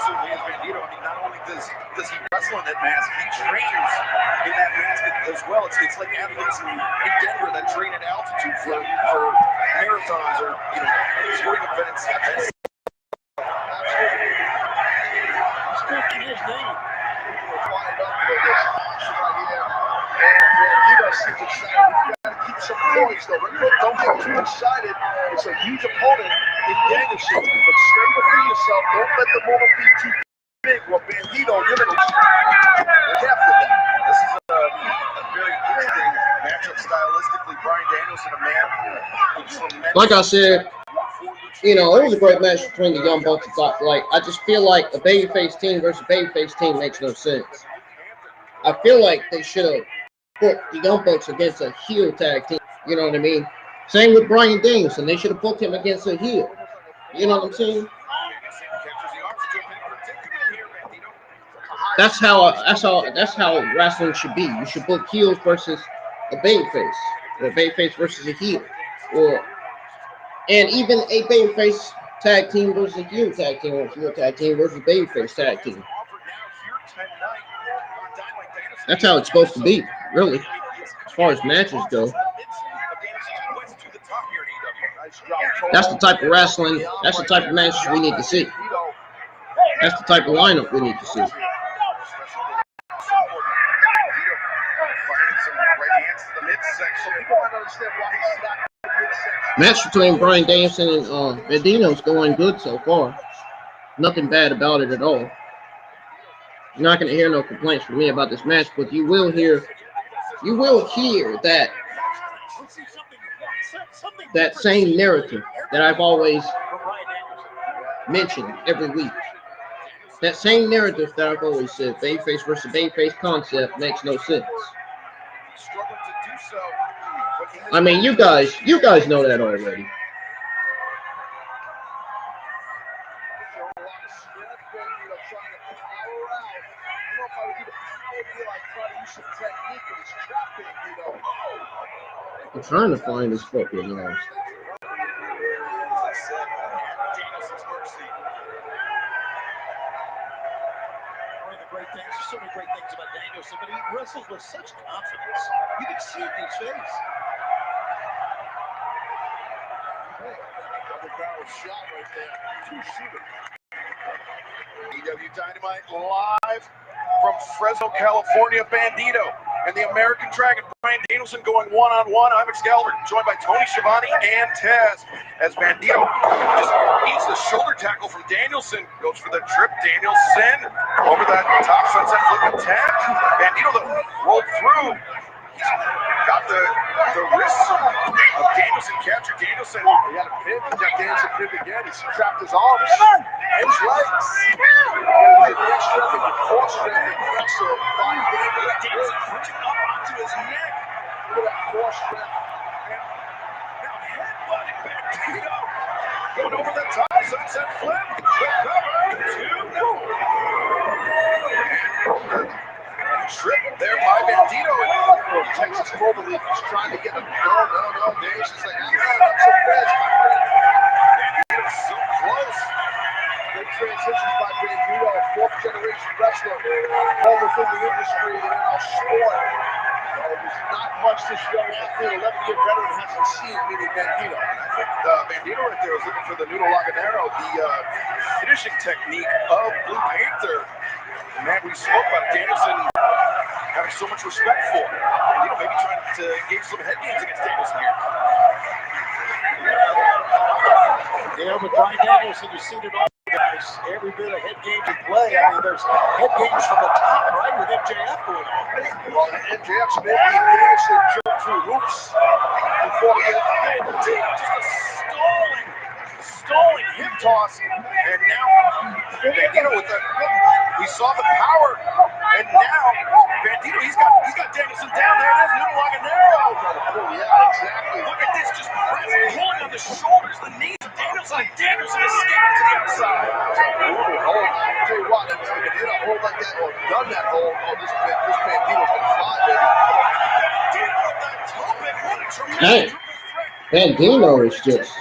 Certainly is Bandito. I mean, not only does he wrestle in that mask, he trains in that mask as well. It's like athletes in Denver that train at altitude for marathons or sporting events. Speaking his name. Bandito seems excited. You gotta keep some poise though. Don't get too excited. It's a huge opponent in Danielson, but stay within yourself. Don't let the moment be too big. Well, Bandito, you're gonna be careful with that. This is a very interesting matchup stylistically. Bryan Danielson, a man with tremendous. Like I said, it was a great match between the Young Bucks and Top Flight. I just feel like a babyface team versus babyface team makes no sense. I feel like they should have put the Young Bucks against a heel tag team. You know what I mean? Same with Bryan Danielson. They should have booked him against a heel. You know what I'm saying? That's how wrestling should be. You should book heels versus a babyface, or a babyface versus a heel, and even a babyface tag team versus a heel tag team, or a heel tag team versus a babyface tag team. That's how it's supposed to be, really, as far as matches go. That's the type of wrestling, that's the type of matches we need to see. That's the type of lineup we need to see. Match between Bryan Danielson and Bandito is going good so far. Nothing bad about it at all. You're not going to hear no complaints from me about this match, but you will hear that same narrative that I've always mentioned every week. That same narrative that I've always said, babyface versus babyface concept makes no sense. I mean, you guys know that already. I'm trying to find this fucking lost. So many great things about Danielson, but he wrestles with such confidence. You can see it in his face. Double barrel shot right there. Two-shooter. AEW Dynamite live from Fresno, California. Bandito and the American Dragon, Bryan Danielson, going one-on-one. I'm Excalibur, joined by Toni Schiavone and Taz, as Bandito just eats the shoulder tackle from Danielson. Goes for the trip. Danielson over that top sunset flip attack. Bandito rolled through. He's got the wrists of Danielson. Captured Danielson. He had a pin. He got Danielson pinned again. He's trapped his arms and his legs. And the extra, the core strength, and pressure. Danielson pushing up onto his neck. Look at that force grip. Now headbutting Bandito. Going over the top, sunset flip. The cover. 2. Trip there by Bandito. And Texas Cloverleaf is trying to get him. No. Dave's just like, I'm so fast. Bandito's so close. Great transitions by Bandito, 4th generation wrestler. All within the industry and in our sport. There's not much this young athlete, 11-year veteran, hasn't seen meeting Bandito. And I think Bandito right there is looking for the Nudo Laganero, the finishing technique of Blue Panther. Man, we spoke about Danielson having so much respect for him. Bandito maybe trying to engage some head games against Danielson here. Yeah, with Brian Danielson, you've seen it all, guys. Every bit of head games in play. I mean, there's head games from the top, right, with MJF going on. Well, MJF's making Danielson jump through hoops before he hit Bandito, just a stalling hip toss. And now Bandito with the, we saw the power, and now Bandito, he's got Danielson down there. There's Nudo Laganero. Yeah, exactly. Look at this, just pulling on the shoulders, the knees of Danielson, and Danielson is escaping to the outside. I'll tell you what, if I could hit a hold like that or done that hold, this Bandito's gonna fly, baby. Bandito with that tope, what a tremendous threat. Bandito is just,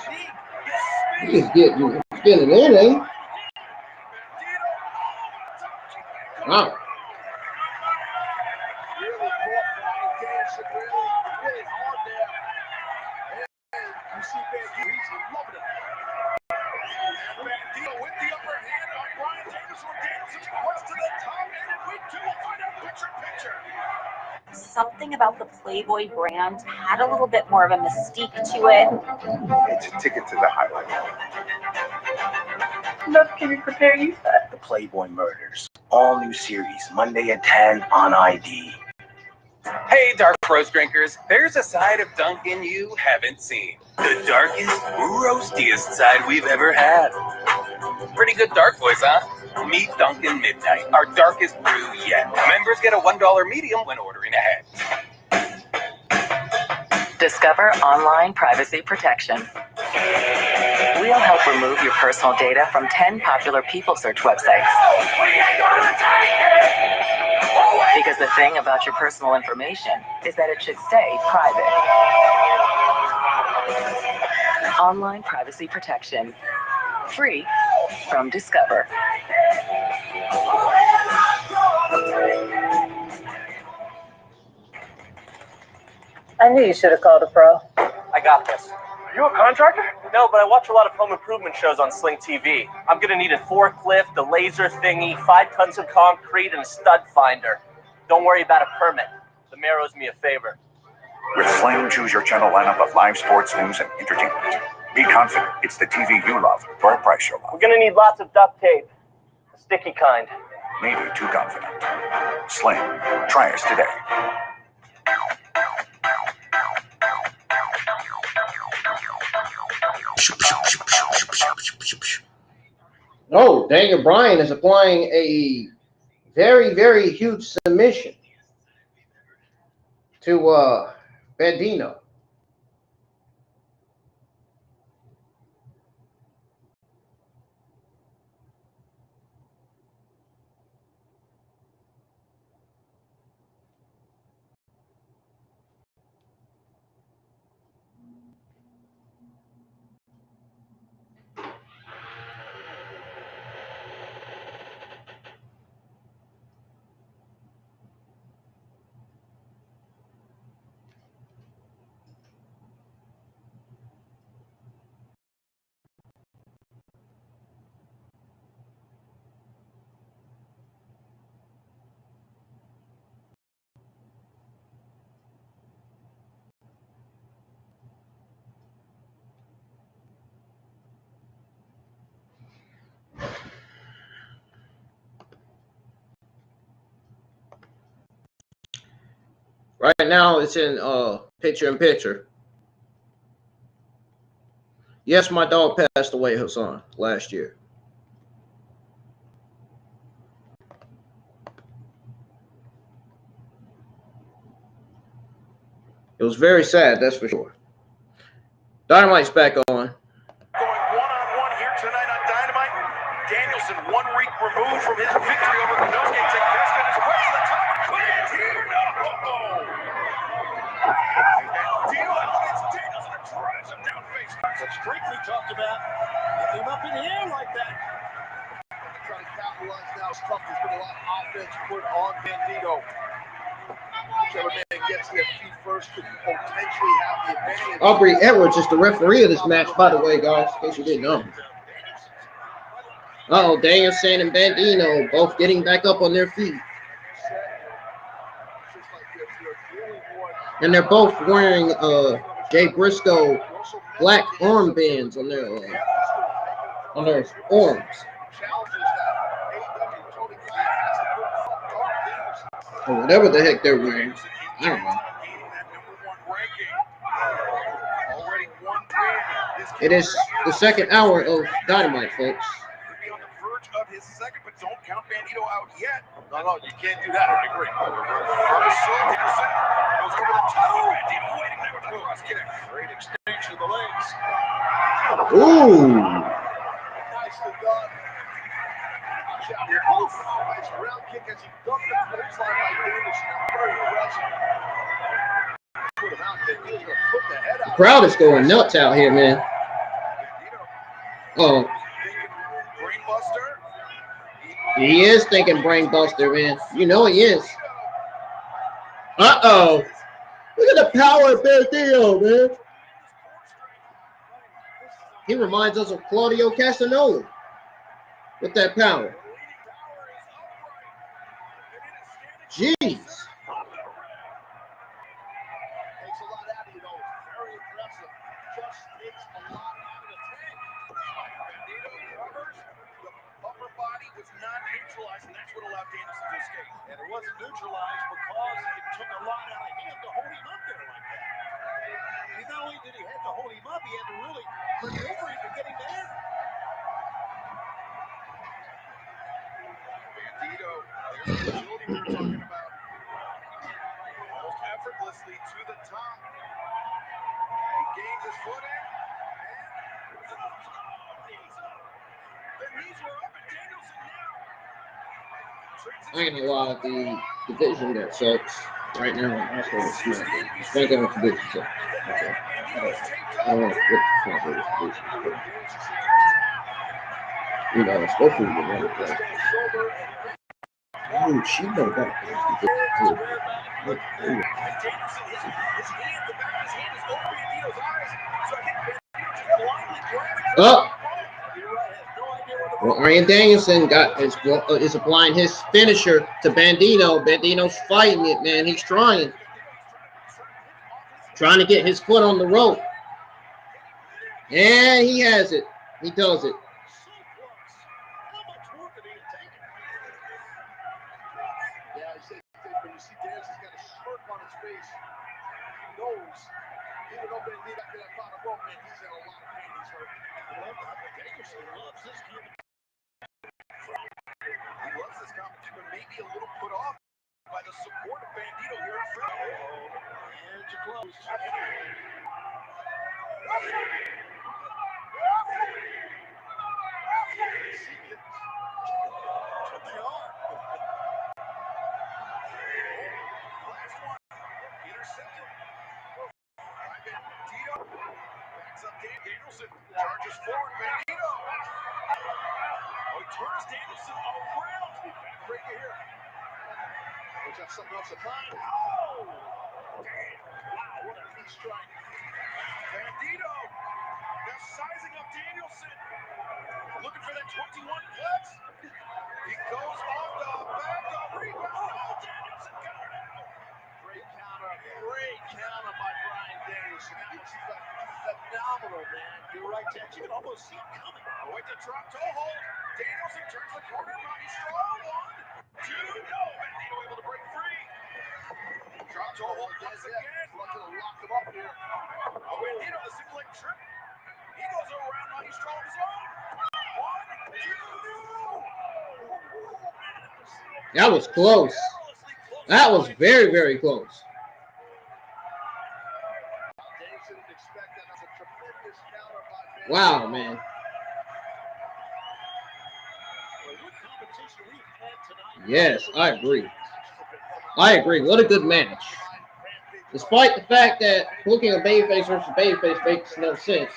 he's getting in, ain't he? Wow. Really caught Brian Danielson really hard there. And you see Bandito, he's loving it. And Bandito with the upper hand on Brian Danielson. Danielson's quest to the top, and in week 2 we'll find out picture. Something about the Playboy brand had a little bit more of a mystique to it. It's a ticket to the highlight. What can we prepare you for? The Playboy Murders. All new series, Monday at 10 on ID. Hey, Dark Roast drinkers, there's a side of Dunkin' you haven't seen. The darkest, roastiest side we've ever had. Pretty good dark voice, huh? Meet Dunkin' Midnight, our darkest brew yet. Members get a $1 medium when ordering ahead. Discover online privacy protection. We'll help remove your personal data from 10 popular people search websites. Because the thing about your personal information is that it should stay private. Online privacy protection. Free from Discover. I knew you should have called a pro. I got this. Are you a contractor? No, but I watch a lot of home improvement shows on Sling TV. I'm gonna need a forklift, a laser thingy, 5 tons of concrete, and a stud finder. Don't worry about a permit. The mayor owes me a favor. With Sling, choose your channel lineup of live sports, news, and entertainment. Be confident it's the TV you love for a price you'll love. We're gonna need lots of duct tape. The sticky kind. Maybe too confident. Sling. Try us today. Oh, Daniel Bryan is applying a very, very huge submission to Bandito. Right now, it's in picture in picture. Yes, my dog passed away, Hassan, last year. It was very sad, that's for sure. Dynamite's back on. Going one-on-one here tonight on Dynamite. Danielson 1 week removed from his victory over Inosuke. Takeshita is way to the top. Put it here. No. Bandito elevates Danielson and drives him down face. The streak we talked about. Get him up in the air like that. Trying to capitalize now. It's tough. There's been a lot of offense put on Bandito. Whichever man gets their feet first could potentially have the advantage. Aubrey Edwards is the referee of this match, by the way, guys, in case you didn't know. Uh-oh, Danielson and Bandito both getting back up on their feet. And they're both wearing Jay Briscoe black armbands on their arms. Or whatever the heck they're wearing. I don't know. It is the second hour of Dynamite, folks. On the verge of his second, but don't count Bandito out yet. No, you can't do that. I agree. First, Danielson goes over the toe. Bandito waiting there with the cross kick. Great extension of the legs. Ooh. Nicely done. Watch out here. Nice ground kick as he dumped the clothesline by Danielson. Very aggressive. Put him out. Bandito's going to put the head out. The crowd is going nuts out here, man. Oh. He is thinking brain buster, man. You know he is. Uh-oh. Look at the power of Bandito, man. He reminds us of Claudio Castagnoli with that power. Jeez. Takes a lot out of you, though. Very aggressive. Just takes a lot out of the tank. Bandito covers. The upper body was not neutralized, and that's what allowed Danielson to escape. And it wasn't neutralized because it took a lot out of him to hold him up there like that. Not only did he have to hold him up, he had to really maneuver him to get him there. Bandito, there's the agility we were talking about. Almost effortlessly to the top. He gains his footing. The knees were up, and Danielson now. I ain't gonna lie, the division that sucks right now. That's what it's SmackDown. SmackDown division sucks. Okay. I don't know what the fuck it is. You know, especially with another play. Oh, she know that. Up. Well, Ryan Danielson is applying his finisher to Bandito. Bandito's fighting it, man. He's trying to get his foot on the rope. And he has it. He does it. Yeah, I said, when you see Danielson's got a smirk on his face, he knows, even though Bandito got to that bottom rope, man, he's in a lot of pain. He's hurt. Danielson loves this competition. He loves this competition, but maybe a little put off by the support of Bandito here in Fresno. And to close. Last one. Intercepted. By Bandito. Backs up Danielson. Charges forward. Bandito. Oh, he turns Danielson around. Backbreaker here. Looks like something else to find. Oh! Damn. Wow, what a knee strike. Bandito. Now sizing up Danielson. Looking for that 21 flex. He goes off the back. The rebound. Oh, Danielson got it out. Great counter by Brian Danielson. That was phenomenal, man. You're right, Ted. You can almost see him coming. With the drop toe hold. Danielson turns the corner. Rocky strong. 1, 2. No. Bandito able to break free. Drop toe hold once again. Looking to lock him up here. Oh, Bandito, the single leg trip. He goes around Rocky strong his own. 1, 2. That was close. That was very, very close. Wow, man. Yes, I agree. I agree. What a good match. Despite the fact that looking at babyface versus babyface makes no sense,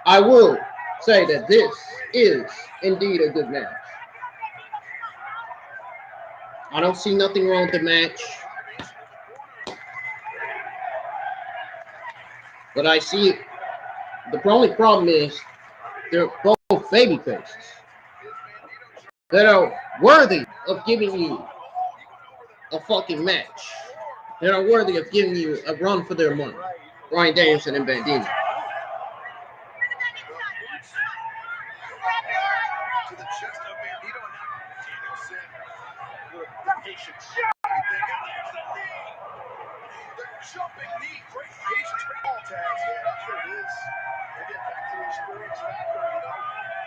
I will say that this is indeed a good match. I don't see nothing wrong with the match. But I see the only problem is they're both baby faces that are worthy of giving you a fucking match. That are worthy of giving you a run for their money. Bryan Danielson and Bandito. To the chest of Bandito and now Danielson. With patience. The jumping knee. Great patience. Great ball tags. Yeah, that's what it is. Again, back to the experience factor, you know.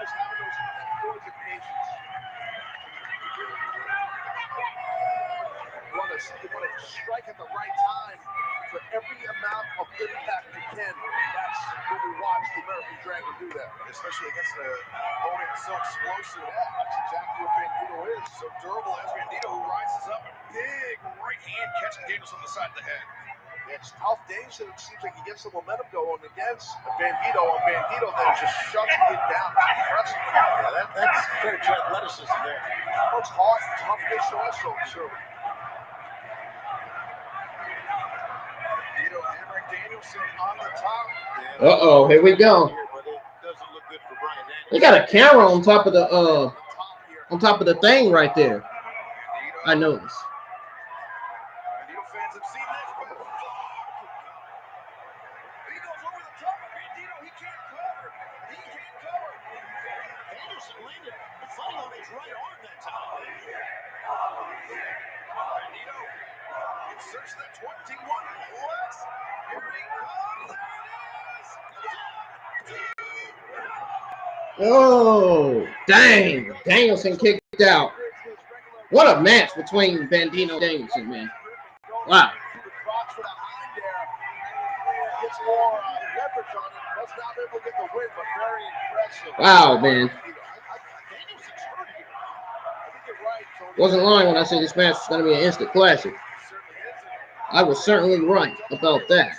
Just having those points of patience. You want to strike at the right time for every amount of impact you can. That's what we watch the American Dragon do that. Especially against the opponent so explosive. Yeah, that's exactly what Bandito is. So durable as Bandito, who rises up. Big right hand catching Danielson on the side of the head. It's tough. Danielson, it seems like he gets the momentum going against Bandito, and Bandito then just shuts it down. Impressive. Yeah, that's credit to athleticism there. It's hard, toughness also, sure. Bandito hammering Danielson on the top. Uh-oh, here we go. They got a camera on top of the thing right there. I noticed. Bandito fans have seen this before. He goes over the top of Bandito. He can't cover. Danielson landed funny on his right arm that time. Bandito inserts that 21 plus. Here he comes. There it is. Oh, dang. Danielson kicked out. What a match between Bandito and Danielson, man. Wow. Wow, man. Wasn't lying when I said this match was going to be an instant classic. I was certainly right about that.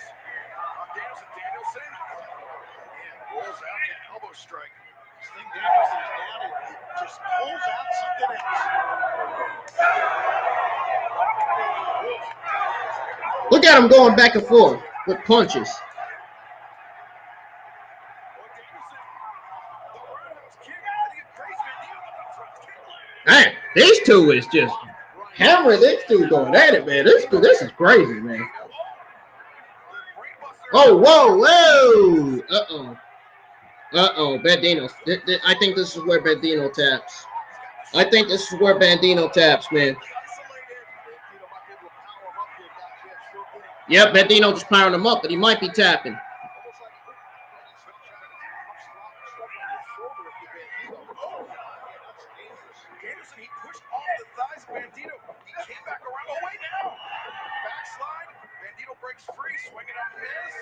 Look at him going back and forth with punches. Man, these two is just hammering these two going at it, man. This is crazy, man. Oh, whoa, whoa. Uh-oh, Bandito. I think this is where Bandito taps. Man. Yep, Bandito just powering him up, but he might be tapping. He pushed off the thighs of Bandito. He came back around. Oh, wait now. Backslide. Bandito breaks free. Swinging on the miss.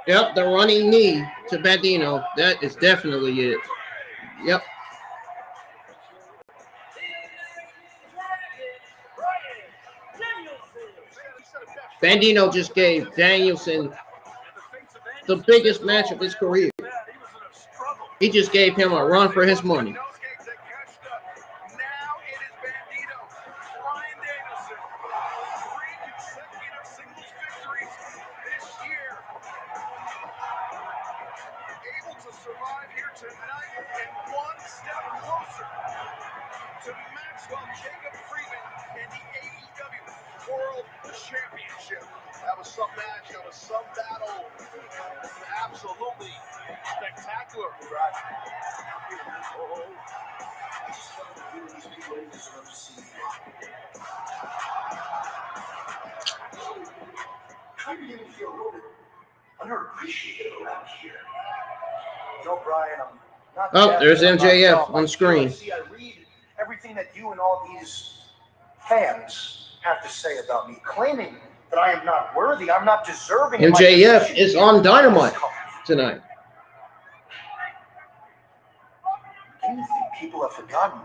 Yep, the running knee to Bandito. That is definitely it. Yep. Bandito just gave Danielson the biggest match of his career. He just gave him a run for his money. Championship. That was some match. That was some battle. Absolutely spectacular. Right. Oh. I just felt that you and these people didn't deserve to see me. How do you feel a little bit underappreciated around here? No, Brian, I'm not. Oh, there's MJF on screen. See, I read everything that you and all these fans have to say about me, claiming that I am not worthy, I'm not deserving. MJF is on Dynamite. tonight. Do you think people have forgotten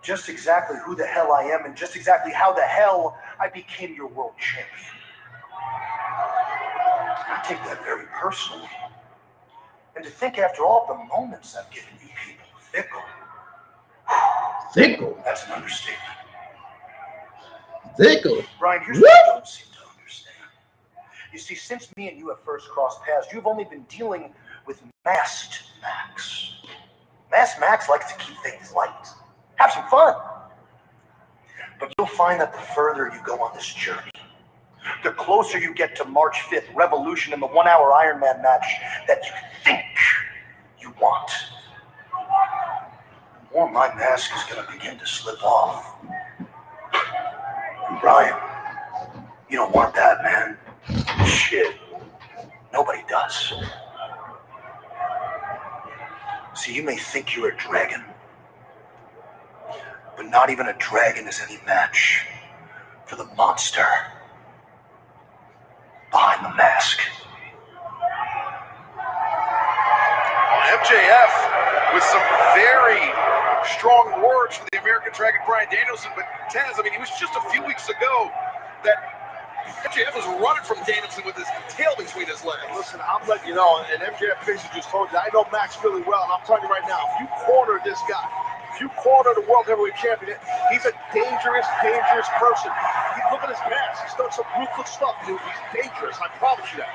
just exactly who the hell I am and just exactly how the hell I became your world champion? I take that very personally. And to think after all the moments I've given you people, fickle. Fickle? That's an understatement. Fickle? Brian, here's what I don't seem to understand. You see, since me and you have first crossed paths, you've only been dealing with masked Max. Masked Max likes to keep things light. Have some fun. But you'll find that the further you go on this journey, the closer you get to March 5th, Revolution, and the 1-hour Iron Man match that you think you want. The more my mask is going to begin to slip off. And Brian, you don't want that, man. Shit. Nobody does. See, you may think you're a dragon, but not even a dragon is any match for the monster behind the mask. MJF with some very strong words for the American Dragon Bryan Danielson, but Taz, I mean, it was just a few weeks ago that MJF was running from Danielson with his tail between his legs. Listen, I'm letting you know, and MJF basically just told you, I know Max really well, and I'm telling you right now, if you corner this guy, if you corner the World Heavyweight Champion, he's a dangerous, dangerous person. Look at his mask. He's done some ruthless stuff, dude. He's dangerous. I promise you that.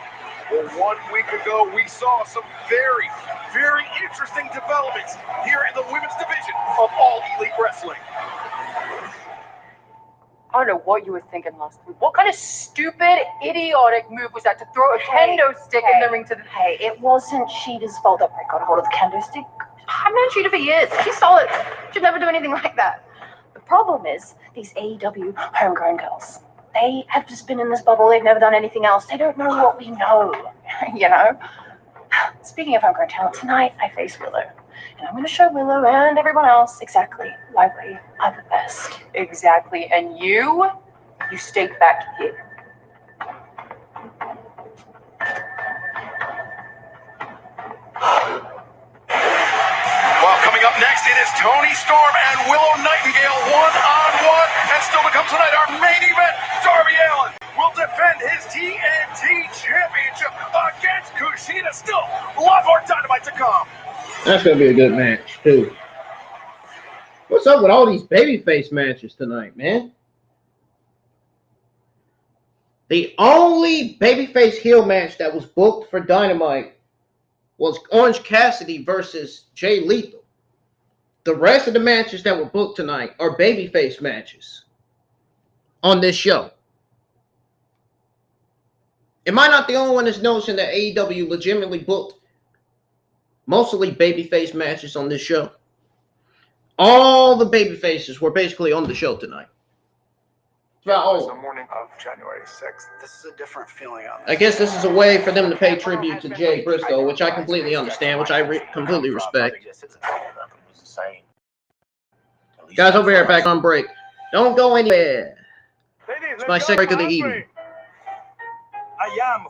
Well, 1 week ago, we saw some very, very interesting developments here in the women's division of All Elite Wrestling. I don't know what you were thinking last week. What kind of stupid, idiotic move was that to throw a kendo stick in the ring to the... Hey, it wasn't Sheeta's fault that I got hold of the kendo stick. I've known Sheeta for years. She's solid. She'd never do anything like that. The problem is, these AEW homegrown girls, they have just been in this bubble. They've never done anything else. They don't know what we know, you know? Speaking of homegrown talent, tonight I face Willow. And I'm going to show Willow and everyone else exactly why we are the best. Exactly. And you stay back here. Well, coming up next, it is Toni Storm and Willow Nightingale one-on-one. And still to come tonight, our main event, Darby Allin will defend his TNT Championship against Kushida. Still, a lot more Dynamite to come. That's going to be a good match, too. What's up with all these babyface matches tonight, man? The only babyface heel match that was booked for Dynamite was Orange Cassidy versus Jay Lethal. The rest of the matches that were booked tonight are babyface matches on this show. Am I not the only one that's noticing that AEW legitimately booked mostly babyface matches on this show? All the babyfaces were basically on the show tonight. It was the morning of January 6th. This is a different feeling on this. I guess this is a way for them to pay tribute to Jay Briscoe, which I completely understand, which I completely respect. Guys, over here back on break. Don't go anywhere. It's my second break of the evening. I am.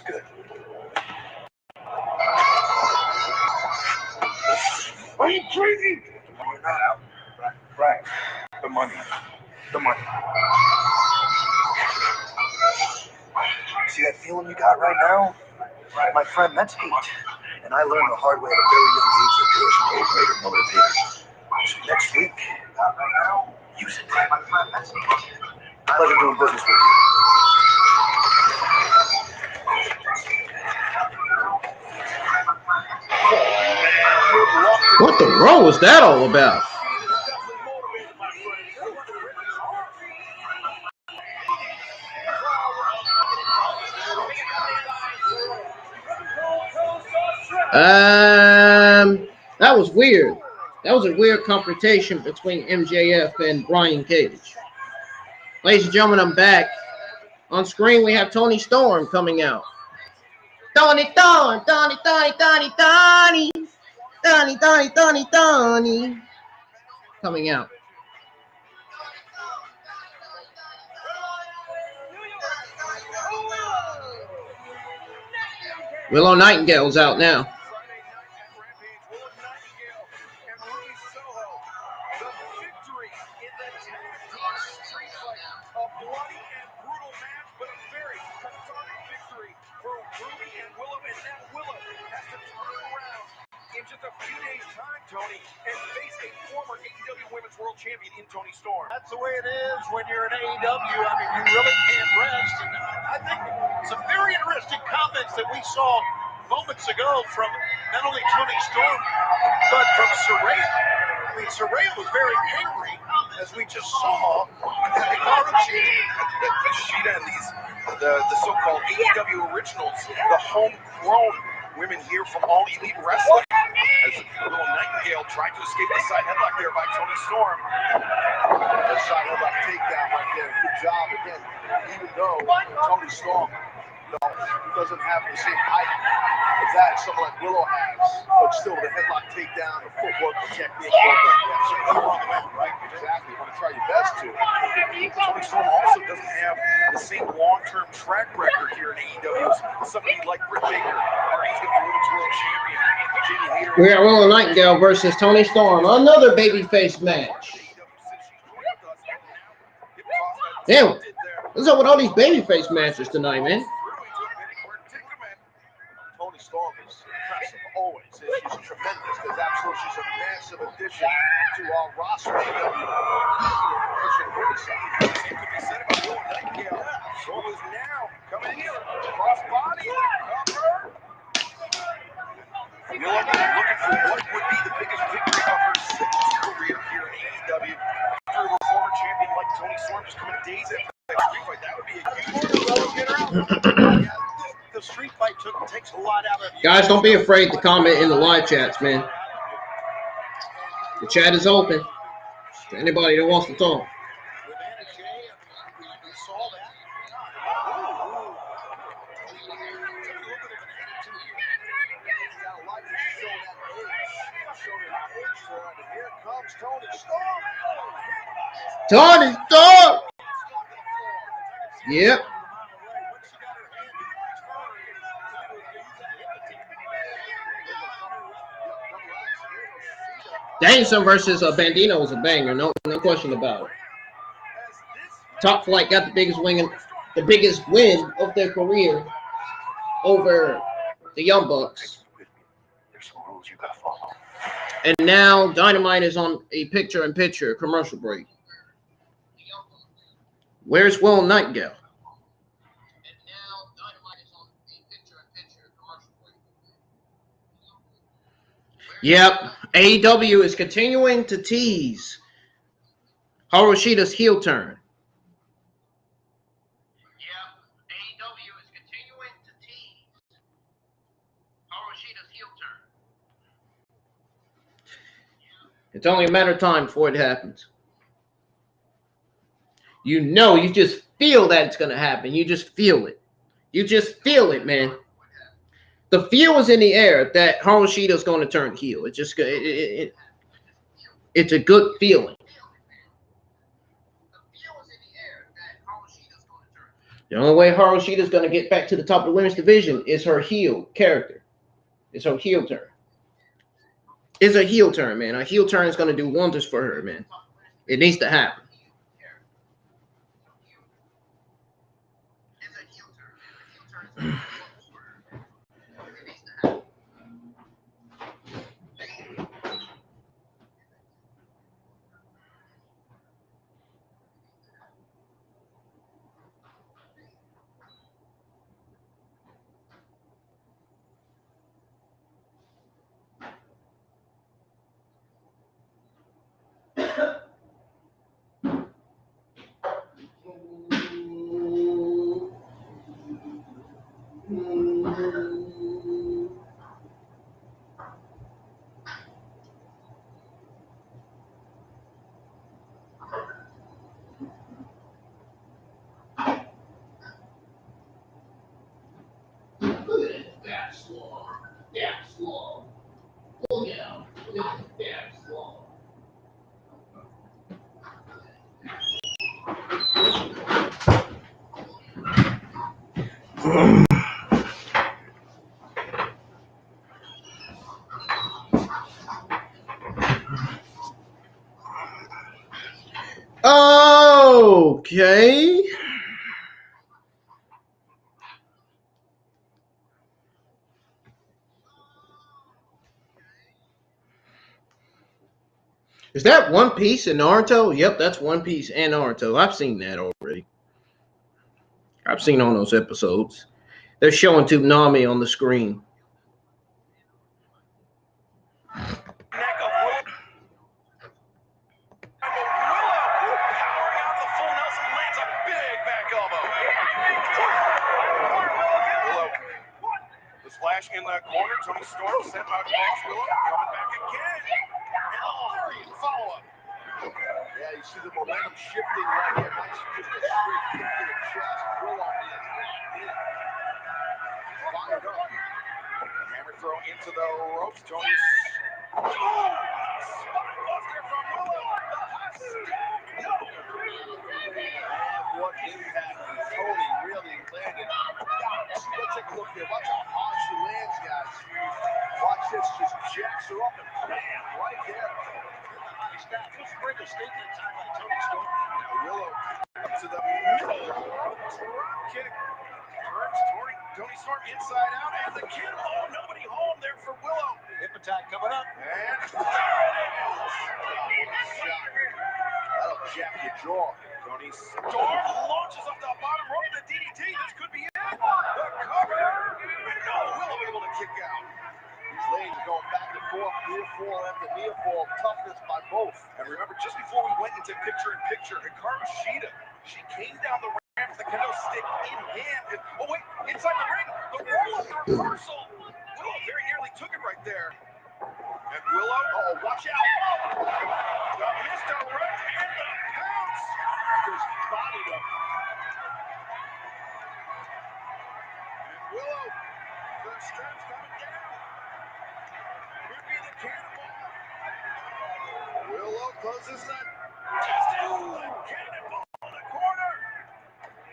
good. Are you crazy? You're not. Right. The money. The money. See that feeling you got right now? My friend, that's hate. And I learned the hard way at a very young age that there is no greater motivator. So next week, use it. My friend, that's hate. Pleasure doing business with you. What the row was that all about? That was weird. That was a weird confrontation between MJF and Brian Cage. Ladies and gentlemen, I'm back. On screen, we have Toni Storm coming out. Toni Storm, Toni, Toni, Toni, Toni. Toni, Toni, Toni, Toni. Coming out. Willow Nightingale's out now. In just a few days' time, Toni, and face a former AEW Women's World Champion in Toni Storm. That's the way it is when you're in AEW. I mean, you really can't rest. And I think some very interesting comments that we saw moments ago from not only Toni Storm, but from Saraya. I mean, Saraya was very angry, as we just saw at the Sheeta and the so-called AEW originals, the homegrown women here from All Elite Wrestling. As Willow Nightingale tried to escape the side headlock there by Toni Storm. The side headlock takedown right there. Good job again. Even though Toni Storm doesn't have the same height as that someone like Willow has, but still the headlock takedown, the footwork, the technique, you're on the mat, right? Exactly. You want to try your best to. Toni Storm also doesn't have the same long-term track record here in AEW as somebody like Britt Baker, our AEW Women's World Champion. We got Willow Nightingale versus Toni Storm. Another babyface match. Damn, what's up with all these babyface matches tonight, man? Toni Storm is impressive always. She's tremendous. She's a massive addition to our roster. Same could be said about Willow Nightingale. Storm is now coming in cross body cover. Willow looking for what would be the biggest victory of her singles career here in AEW. After a former champion like Toni Storm just coming days after that street fight, that would be a huge The street fight takes a lot out of you. Guys, don't be afraid to comment in the live chats, man. The chat is open to anybody that wants to talk. Toni Storm! Yep. Danielson versus Bandino was a banger, no question about it. Top Flight got the biggest win of their career over the Young Bucks. There's some rules you gotta follow. And now Dynamite is on a picture-in-picture commercial break. Where's Willow Nightingale? Yep, AEW is continuing to tease Hiroshida's heel turn. It's only a matter of time before it happens. You know, you just feel that it's going to happen. You just feel it. You just feel it, man. The feel is in the air that Hiroshida's going to turn heel. It's just it's a good feeling. The only way Hikaru Shida is going to get back to the top of the women's division is her heel character. It's her heel turn. It's a heel turn, man. A heel turn is going to do wonders for her, man. It needs to happen. Okay. Is that One Piece in Naruto? Yep, that's One Piece and Naruto. I've seen that already. I've seen all those episodes. They're showing Toonami on the screen. Splash in the corner. Toni Storm sent out across. Willow coming back again. And follow-up. Yeah, you see the momentum shifting right here. Nice, just a straight kick to the chest. Willow is fired up. Hammer throw into the ropes. Toni's. Oh! Spinebuster from Willow. And what impact Toni really landed. Let's take a look here. Watch how hard she lands, guys. Watch this. Just jacks her up and bam, right there. Just bring a statement time like Toni Storm. Now Willow up to the middle. Drop kick. Turns Toni Storm inside out. And the kid. Oh, nobody home there for Willow. Hip attack coming up. And there it is. That'll jab your jaw. Toni Storm launches off the bottom rope of the DDT. This could be it. The cover. No, Willow able to kick out. These ladies are going back and forth, near fall after near fall. Toughness by both. And remember, just before we went into picture-in-picture, Hikaru Shida, she came down the ramp with the kendo stick in hand. And, oh, wait, inside the ring, the roll-up reversal. Willow very nearly took it right there. And Willow, oh, watch out. The misdirect and the bounce. Just bodied up. And Willow, the straps coming down. Could be the cannonball. Willow closes that. Ooh, cannonball in the corner.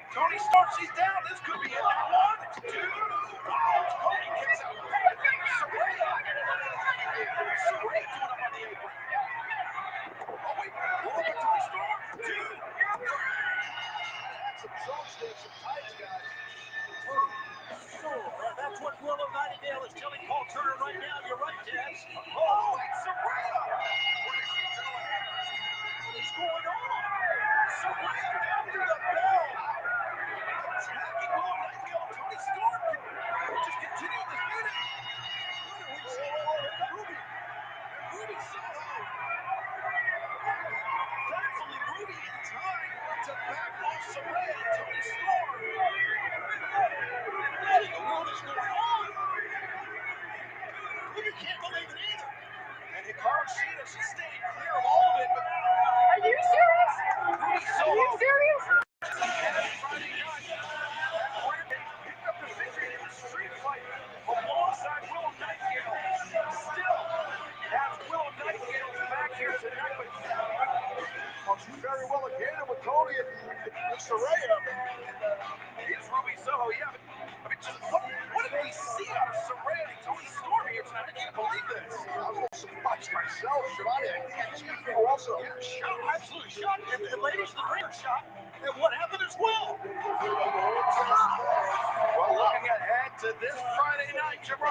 Toni Storm, she's down. This could be it. Now 1, 2. Oh, Toni kicks out. Saraya doing up on the apron. Oh, wait. Look at Toni Storm. 2, 3. That's some jumps there, some tights, guys. That's what Willow Nightingale is telling Paul Turner right now. You're right, Taz. Oh, it's Saraya. What is she doing? What is going on? Saraya after the bell. Attacking Willow Nightingale. Toni Storm just continuing this minute. Ruby. And Ruby Soho. Thankfully, Ruby in time to back off Saraya and Toni Storm. What in the world is going on? Ruby can't believe it either. And Hikaru Shida, she's staying clear of all of it. But Are you serious? Ruby Soho. Are you serious? Friday night, picked up the victory in a street fight alongside Willow Nightingale. Still has Willow Nightingale's back here tonight, but Well, she's very well again with Toni and Saraya.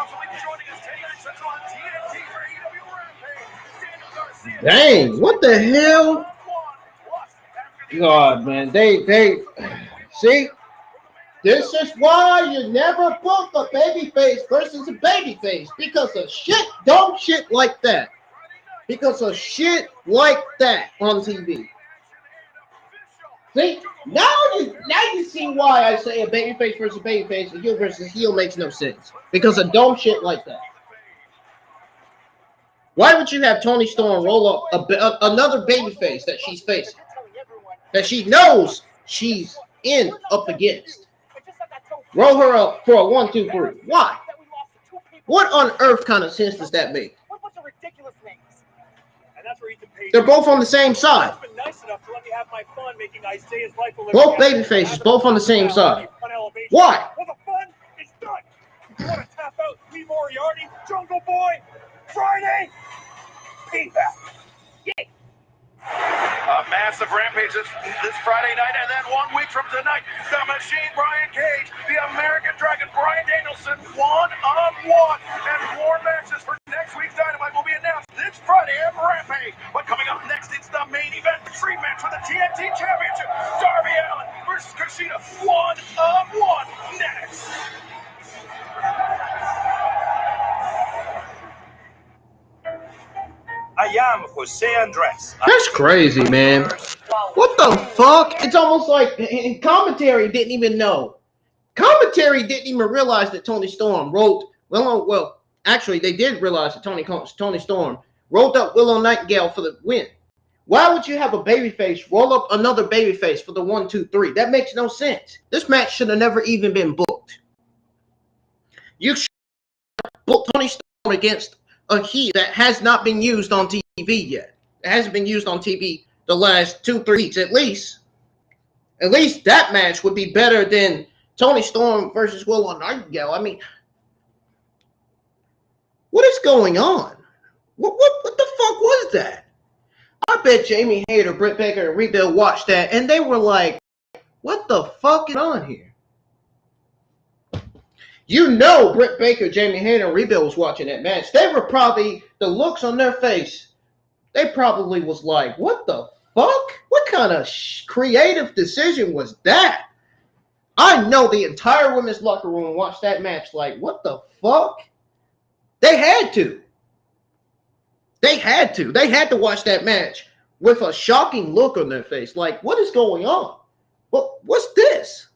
also be joining us 10 9 Central on TNT for AEW Rampage. Dang, what the hell? God, man, they see. This is why you never book a babyface versus a babyface, because of dumb shit like that. Because of shit like that on TV. See, now you see why I say a babyface versus babyface, a heel versus heel makes no sense. Because of dumb shit like that. Why would you have Toni Storm roll up another babyface that she's facing, that she knows she's up against? Roll her up for a 1, 2, 3. Why? What on earth kind of sense does that make? They're both on the same side. Both baby faces, both on the same side. Why? Jungle Boy, Friday, payback. Yeah. A massive rampage this Friday night, and then 1 week from tonight, the Machine Brian Cage, the American Dragon Bryan Danielson, one-on-one, and more matches for next week's Dynamite will be announced this Friday at Rampage. But coming up next, it's the main event, street match for the TNT Championship, Darby Allin versus Cassidy, one-on-one next. I am Jose Andres. That's crazy, man. What the fuck? It's almost like commentary didn't even know. Commentary didn't even realize that Toni Storm wrote. Well, actually, they did realize that Toni Storm rolled up Willow Nightingale for the win. Why would you have a babyface roll up another babyface for the 1, 2, 3? That makes no sense. This match should have never even been booked. You should have booked Toni Storm against a heel that has not been used on TV yet. It hasn't been used on TV the last 2, 3 weeks at least. At least that match would be better than Toni Storm versus Willow Nightingale. I mean, what is going on? What the fuck was that? I bet Jamie Hayter, Britt Baker, and Rebuild watched that and they were like, what the fuck is on here? You know Britt Baker, Jamie Hayter, and Rebuild was watching that match. They were probably, the looks on their face, they probably was like, what the fuck? What kind of creative decision was that? I know the entire women's locker room watched that match like, what the fuck? They had to. They had to watch that match with a shocking look on their face. Like, what is going on? What's this?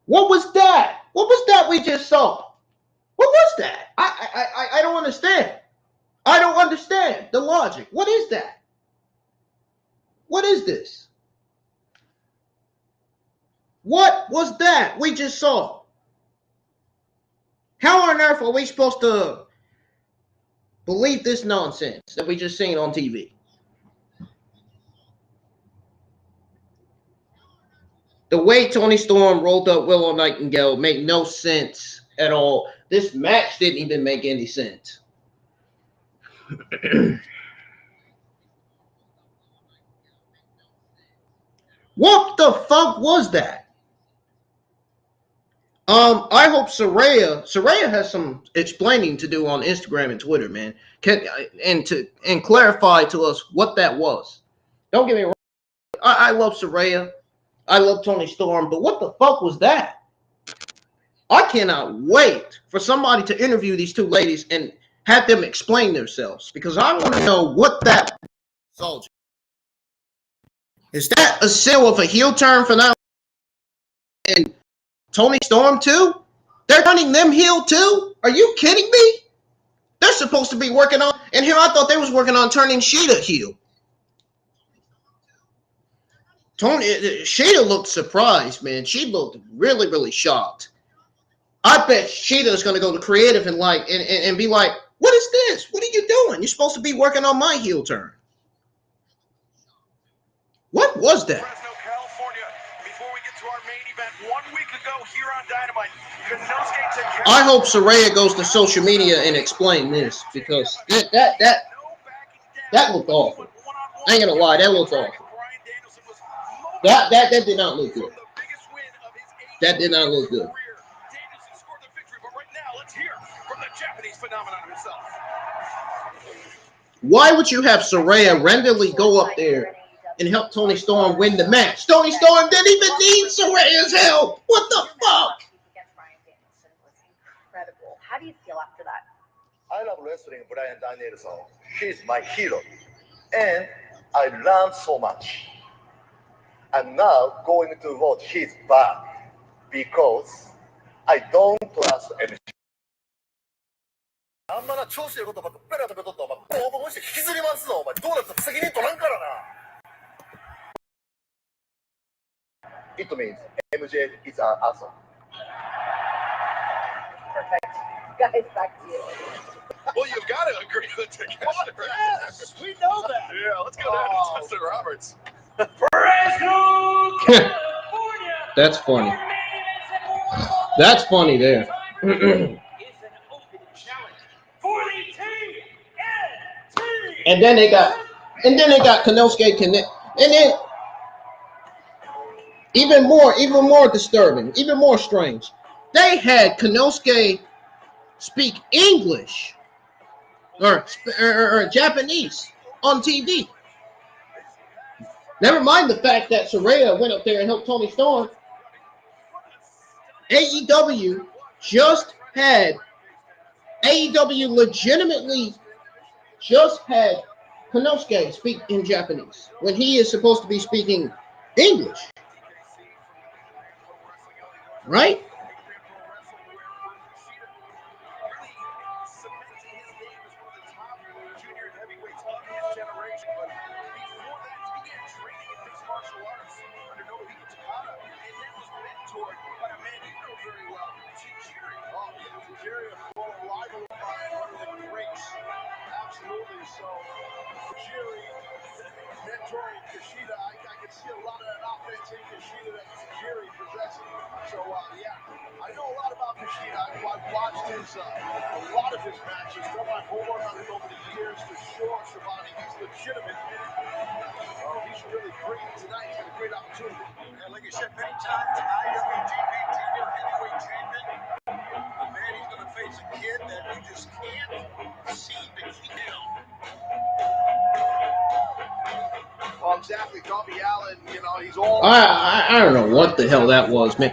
What was that? What was that we just saw? What was that? I don't understand. I don't understand the logic. What is that? What is this? What was that we just saw? How on earth are we supposed to believe this nonsense that we just seen on TV? The way Toni Storm rolled up Willow Nightingale made no sense at all. This match didn't even make any sense. What the fuck was that? I hope Saraya has some explaining to do on Instagram and Twitter, man. And clarify to us what that was. Don't get me wrong. I love Saraya. I love Toni Storm, but what the fuck was that? I cannot wait for somebody to interview these two ladies and have them explain themselves, because I want to know what that was. Is that a seal of a heel turn for now? And Toni Storm too? They're running them heel too? Are you kidding me? They're supposed to be working on, and here I thought they was working on turning Sheeta heel. Sheeta looked surprised, man. She looked really, really shocked. I bet Sheeta's going to go to creative and and be like, what is this? What are you doing? You're supposed to be working on my heel turn. What was that? Fresno, California. Before we get to our main event, 1 week ago here on Dynamite, I hope Saraya goes to social media and explain this, because that looked awful. I ain't gonna lie, that looked awful. That did not look good. That did not look good. Japanese phenomenon himself. Why would you have Saraya randomly go up there and help Toni Storm win the match? Toni Storm didn't even need Saraya's help. What the fuck? Incredible. How do you feel after that? I love wrestling Bryan Danielson. She's my hero. And I learned so much. I'm now going to vote his back because I don't trust any. あんまな調子のことばっかペラペラとっとお前ボコボコして引きずりますぞお前どうなった責任取らんからな It means MJ is an asshole. Perfect. Guys, back to you. Well, you've got to agree with Takeshita. Yes, we know that. Yeah, let's go down to Justin Roberts. Fresno, California. That's funny. That's funny there. And then they got Konosuke Connect, and then even more disturbing, even more strange. They had Konosuke speak English or Japanese on TV. Never mind the fact that Saraya went up there and helped Toni Storm. AEW legitimately just had Konosuke speak in Japanese when he is supposed to be speaking English. Right? Junior heavyweights of his generation, but before that, he began training in mixed martial arts under Nobuhiko Takada, and then was mentored by a man you know very well, Tajiri. Oh, yeah, Tajiri, a former rival of mine, one of the greats. Absolutely. So, Tajiri mentoring Kushida, I can see a lot of that offense in Kushida that Tajiri possesses. So, yeah, I know a lot about Kushida. I've watched a lot of his matches, done my homework on him over the years. For sure, Shivani, he's legitimate. Oh, he's really great tonight. He's got a great opportunity. And like I said many times, IWGP Junior Heavyweight Champion. Man, he's going to face a kid that you just can't seem to keep down. Well, exactly. Darby Allin, you know, he's all. I don't know what the hell that was, man.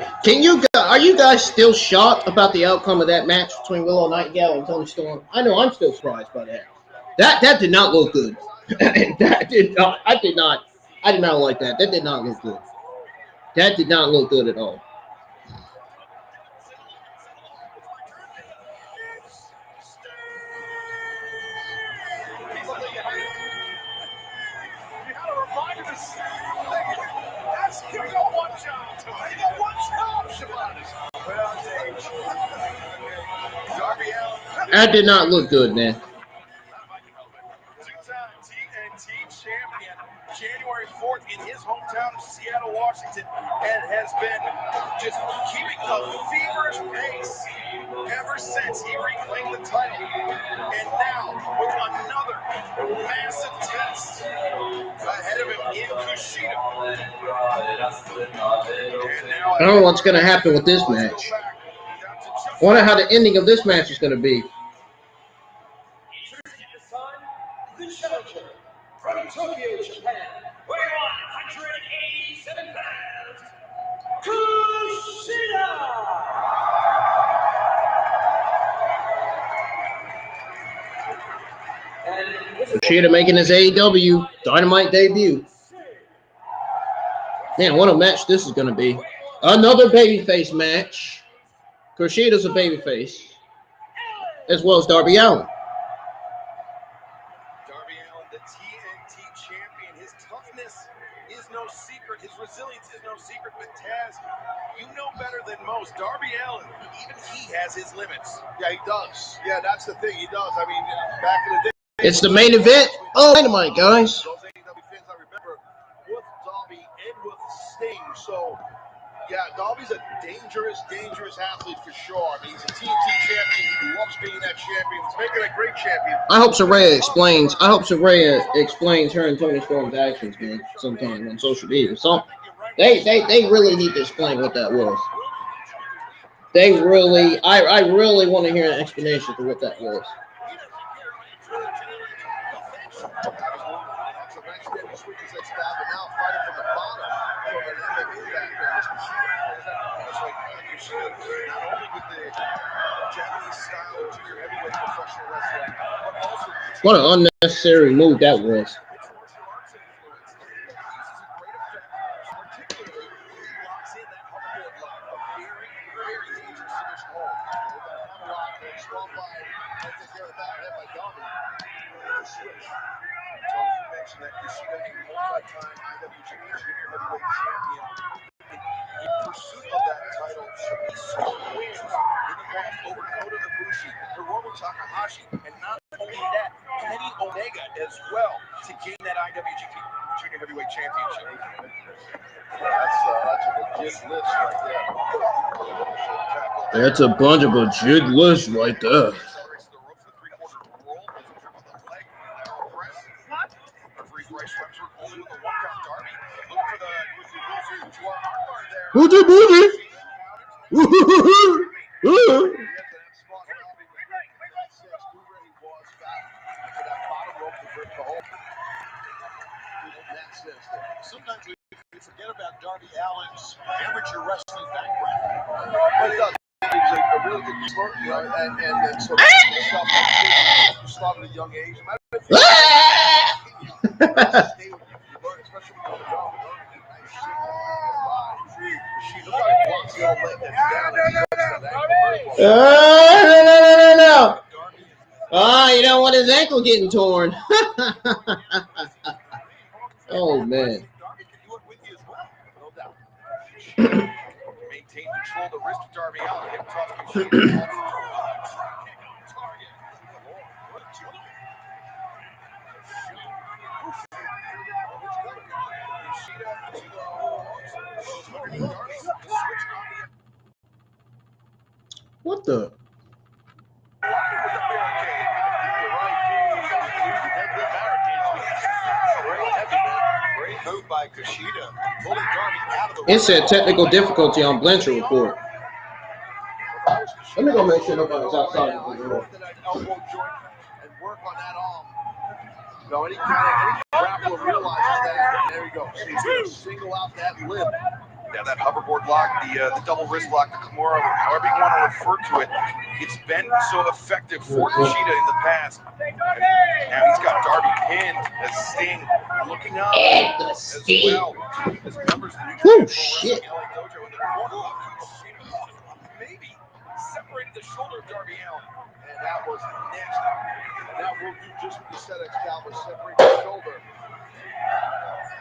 Are you guys still shocked about the outcome of that match between Willow, Nightingale, and Toni Storm? I know I'm still surprised by that. That did not look good. I did not like that. That did not look good. That did not look good at all. You got to remind him to stay. That's you got one job tonight. You got one job, Shivani. Well, Darby Allin. That did not look good, man. Two-time TNT Champion, January 4th in his hometown of Seattle, Washington, and has been just keeping a feverish pace ever since he reclaimed the title. And now, with another massive test ahead of him in Kushida. I don't know what's going to happen with this match. I wonder how the ending of this match is going to be. The challenger from Tokyo, Japan, weighing 187 pounds, Kushida. Kushida making his AEW Dynamite debut. Man, what a match this is going to be. Another babyface match. Kushida's a babyface, as well as Darby Allin. Darby Allin, the TNT Champion. His toughness is no secret. His resilience is no secret. But Taz, you know better than most. Darby Allin, even he has his limits. Yeah, he does. Yeah, that's the thing. He does. I mean, back in the day. It's the main event. Oh, Dynamite, guys. Those AEW fans I remember with Darby and with Sting. So, yeah, Darby's a dangerous athlete for sure. I mean, he's a TNT champion. He loves being that champion. He's making a great champion. I hope Saraya explains her and Toni Storm's actions, man, sometime on social media. So they really need to explain what that was. They really, I really want to hear an explanation for what that was. What an unnecessary move that was. That Cassidy, a multi-time IWGP Junior Heavyweight Champion, in pursuit of that title, he scored wins in the past over Kota Ibushi, Hiromu Takahashi, and not only that, Kenny Omega as well to gain that IWGP Junior Heavyweight Championship. That's a legit list right there. That's a bunch of legit lists right there. Booty booty. Sometimes we forget about Darby Allin's amateur wrestling background. But it does. He's a really good keeper, you know, and sort of stuff you start at a young age. No. Oh, you don't want his ankle getting torn. Oh, man. Maintain control of the wrist of Darby Allin. Hip toss Kushida. What the? Great move by Kushida. Pulling Darby out of the It said technical difficulty on Blanchard report. Let me go make sure nobody's outside of the door. Elbow joint and work on that arm. You know, any grappler realizes that. There you go. So he's going to single out that lip. Yeah, that hoverboard lock, the double wrist lock, the Kimura, however you want to refer to it, it's been so effective for Kushida in the past. Now he's got Darby pinned as Sting looking up as well as members of the New Japan Pro Wrestling LA Dojo in the corner of Kushida. Maybe separated the shoulder of Darby Allin. And that was nasty. And that will do just what you said, Excalibur, separate the shoulder.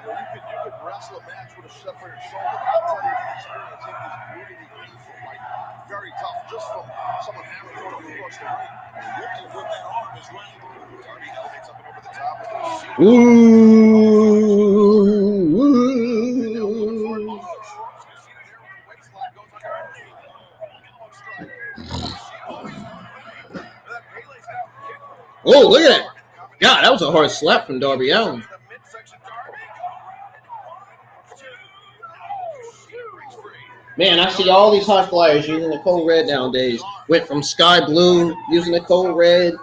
You know, you could wrestle a match with a separated shoulder. I'll tell you, the experience, it is really painful, like very tough, just from someone hammering you across the ring. Looking good, that arm is right. Darby elevates up and over the top. Oh, look at that. God, that was a hard slap from Darby Allin. Man, I see all these high flyers using the code red nowadays. Went from sky blue using the code red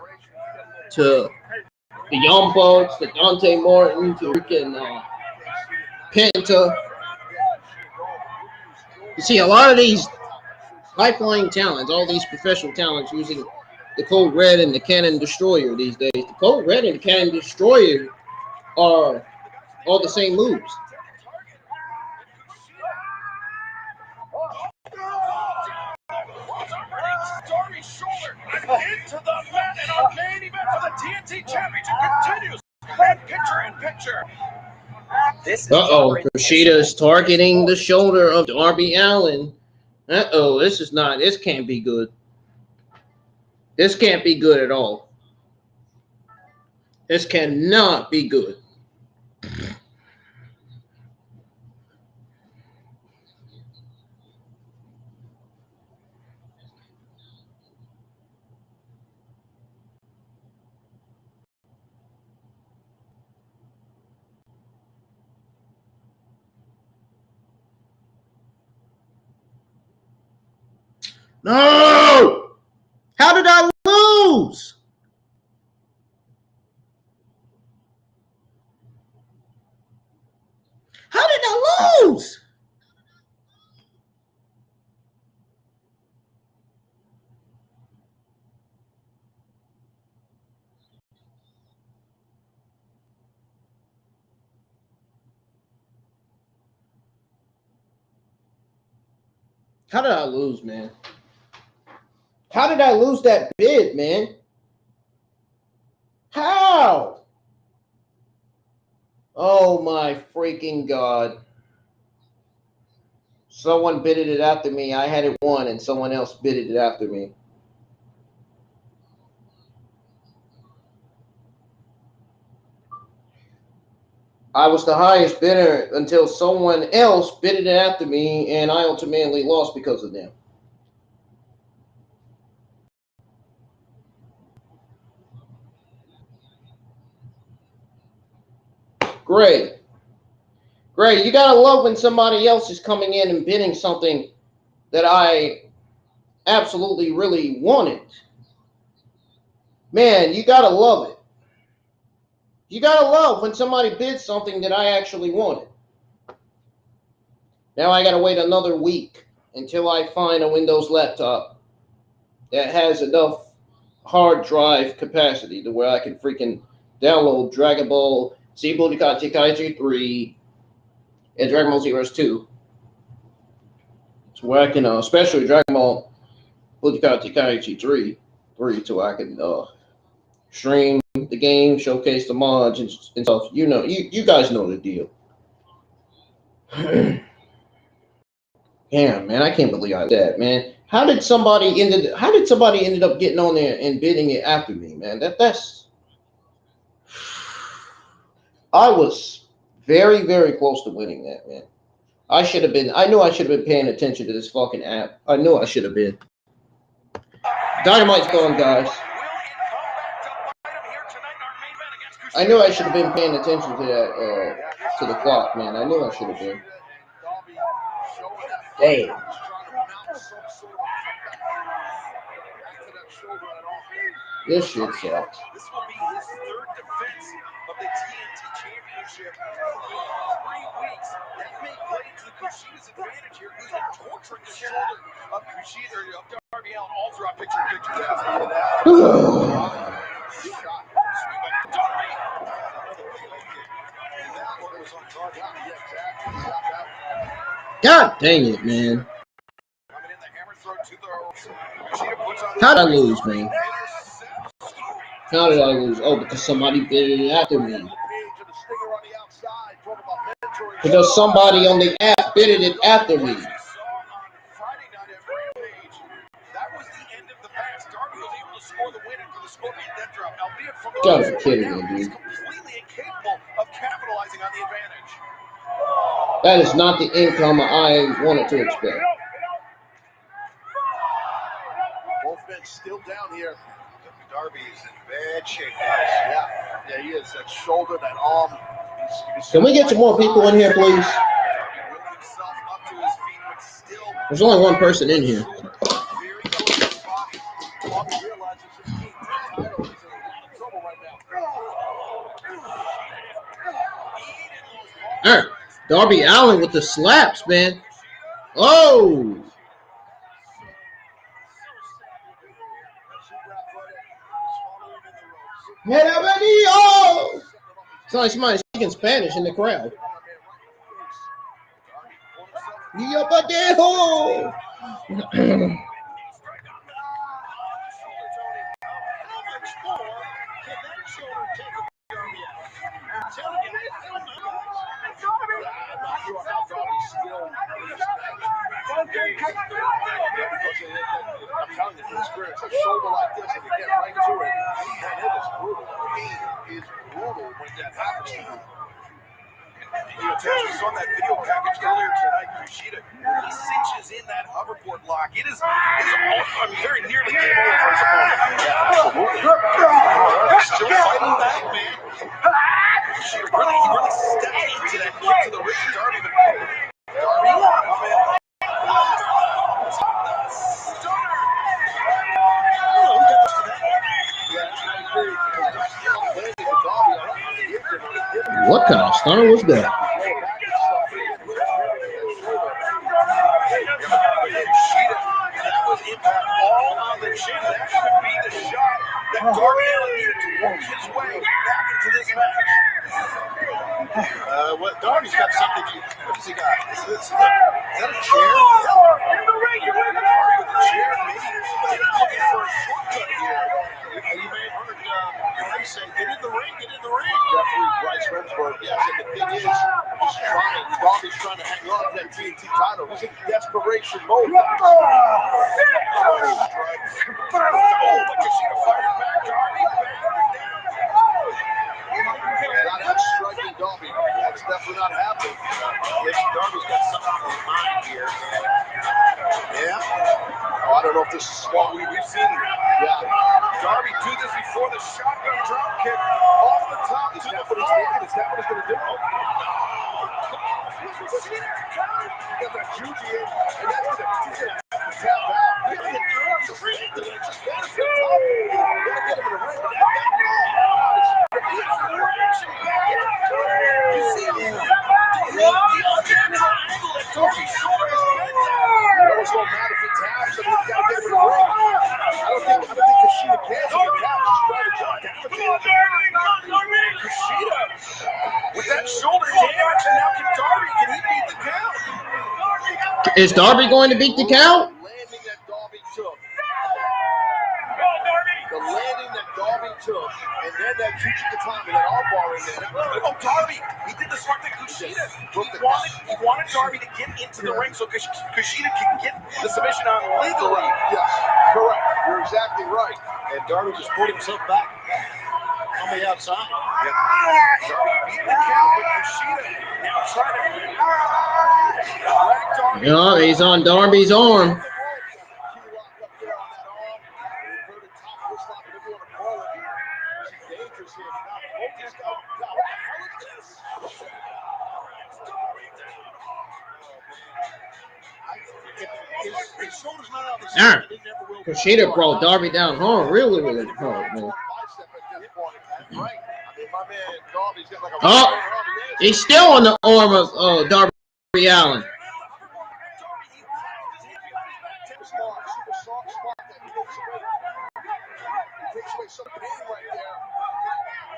to the Young Bucks, to Dante Martin, to freaking Penta. You see a lot of these high-flying talents, all these professional talents using the Code Red and the Cannon Destroyer these days. The Code Red and the Cannon Destroyer are all the same moves. Darby's shoulder into the mat, and our main event for the TNT Championship continues. And picture in picture. Uh-oh, Kushida is targeting the shoulder of Darby Allin. Uh-oh, this can't be good. This can't be good at all. This cannot be good. No! How did I lose? How did I lose? How did I lose, man? How did I lose that bid, man? How? Oh my freaking God. Someone bidded it after me. I had it won and someone else bidded it after me. I was the highest bidder until someone else bidded it after me, and I ultimately lost because of them. Great. Great. You gotta love when somebody else is coming in and bidding something that I absolutely really wanted. Man, you gotta love it. You gotta love when somebody bids something that I actually wanted. Now I gotta wait another week until I find a Windows laptop that has enough hard drive capacity to where I can freaking download Dragon Ball Z Budokai Tenkaichi 3 and Dragon Ball Z 2. So where I can, especially Dragon Ball Budokai Tenkaichi 3, so I can stream the game, showcase the mods and stuff. You know, you guys know the deal. Damn, man, I can't believe I did that, man. How did somebody ended up getting on there and bidding it after me, man? That's I was very, very close to winning that, man. I knew I should have been paying attention to this fucking app. I knew I should have been. Dynamite's gone, guys. I knew I should have been paying attention to that, to the clock, man. I knew I should have been. Damn. This shit sucks. This will be his third defense of the TNT Championship in 3 weeks. That may play to Kushida's advantage here. He's been torturing the shoulder of Kushida, of Darby Allin all throughout picture. God dang it, man. How did I lose, man? How did I lose? Oh, because somebody bid it after me. Because somebody on the app bidded it after me. Gotta be kidding me, dude. That is not the income I wanted to expect. Both men still down here. Darby is in bad shape, guys. Yeah, he is. That shoulder, that arm. Can we get some more people in here, please? There's only one person in here. All right, Darby Allin with the slaps, man. Oh. It's like somebody speaking Spanish in the crowd. I'm telling you, he experience a shoulder like this and to get right to it, and it is brutal. Pain is brutal when that happens to you. You know, Tess, we saw that video package earlier tonight. Kushida, he cinches in that hoverboard lock. It is very nearly game over for his opponent. Yeah, absolutely. Still fighting back, man. Kushida really stepped into that kick to the wrist of Darby, but Darby, oh man. Stunner. What kind of stunner was that? That was impact all on the chin. That could be the shot that Darby Allin needed to work his way back into this match. What Darby's got something. What does he got? Is that a chair? In the ring, you're with Darby with the chair. Maybe looking for a shortcut here. You may have heard Renee say, "Get in the ring, get in the ring." Referee Bryce Remsburg, yes, and the thing is, Darby's trying to hang on to that TNT title. He's in desperation mode. But Kushida fired back. Darby battering down. Not out striking Darby. That's definitely not happening. Darby's got something on his mind here. Yeah. Oh, I don't know if this is smart. We've seen Darby do this before, the shotgun drop kick off the top. Is that what he's thinking? Is that what he's going to do? He got that juicy in, and that's going to tap out. He's going to just get to the top. Got to get him in the ring. You see him? It's going to matter if he taps, and he's got to get him in the ring. I don't think Kushida cares if he taps. He's trying to jump down. Kushida with that shoulder damage, and now can he beat the count? Is Darby going to beat the count? The landing that Darby took. The landing that Darby took, and then that Juicy Katami, that armbar in there. Oh, Darby! He did the smart thing. Kushida, he wanted Darby to get into the ring so Kushida can get the submission on legally. Yes, correct. You're exactly right. And Darby just pulled himself back on the outside. Darby beat the count, but Kushida now trying to drag Darby. Yeah, he's on Darby's arm. Kushida brought Darby down hard, really hard, man. Oh, he's still on the arm of Darby Allin.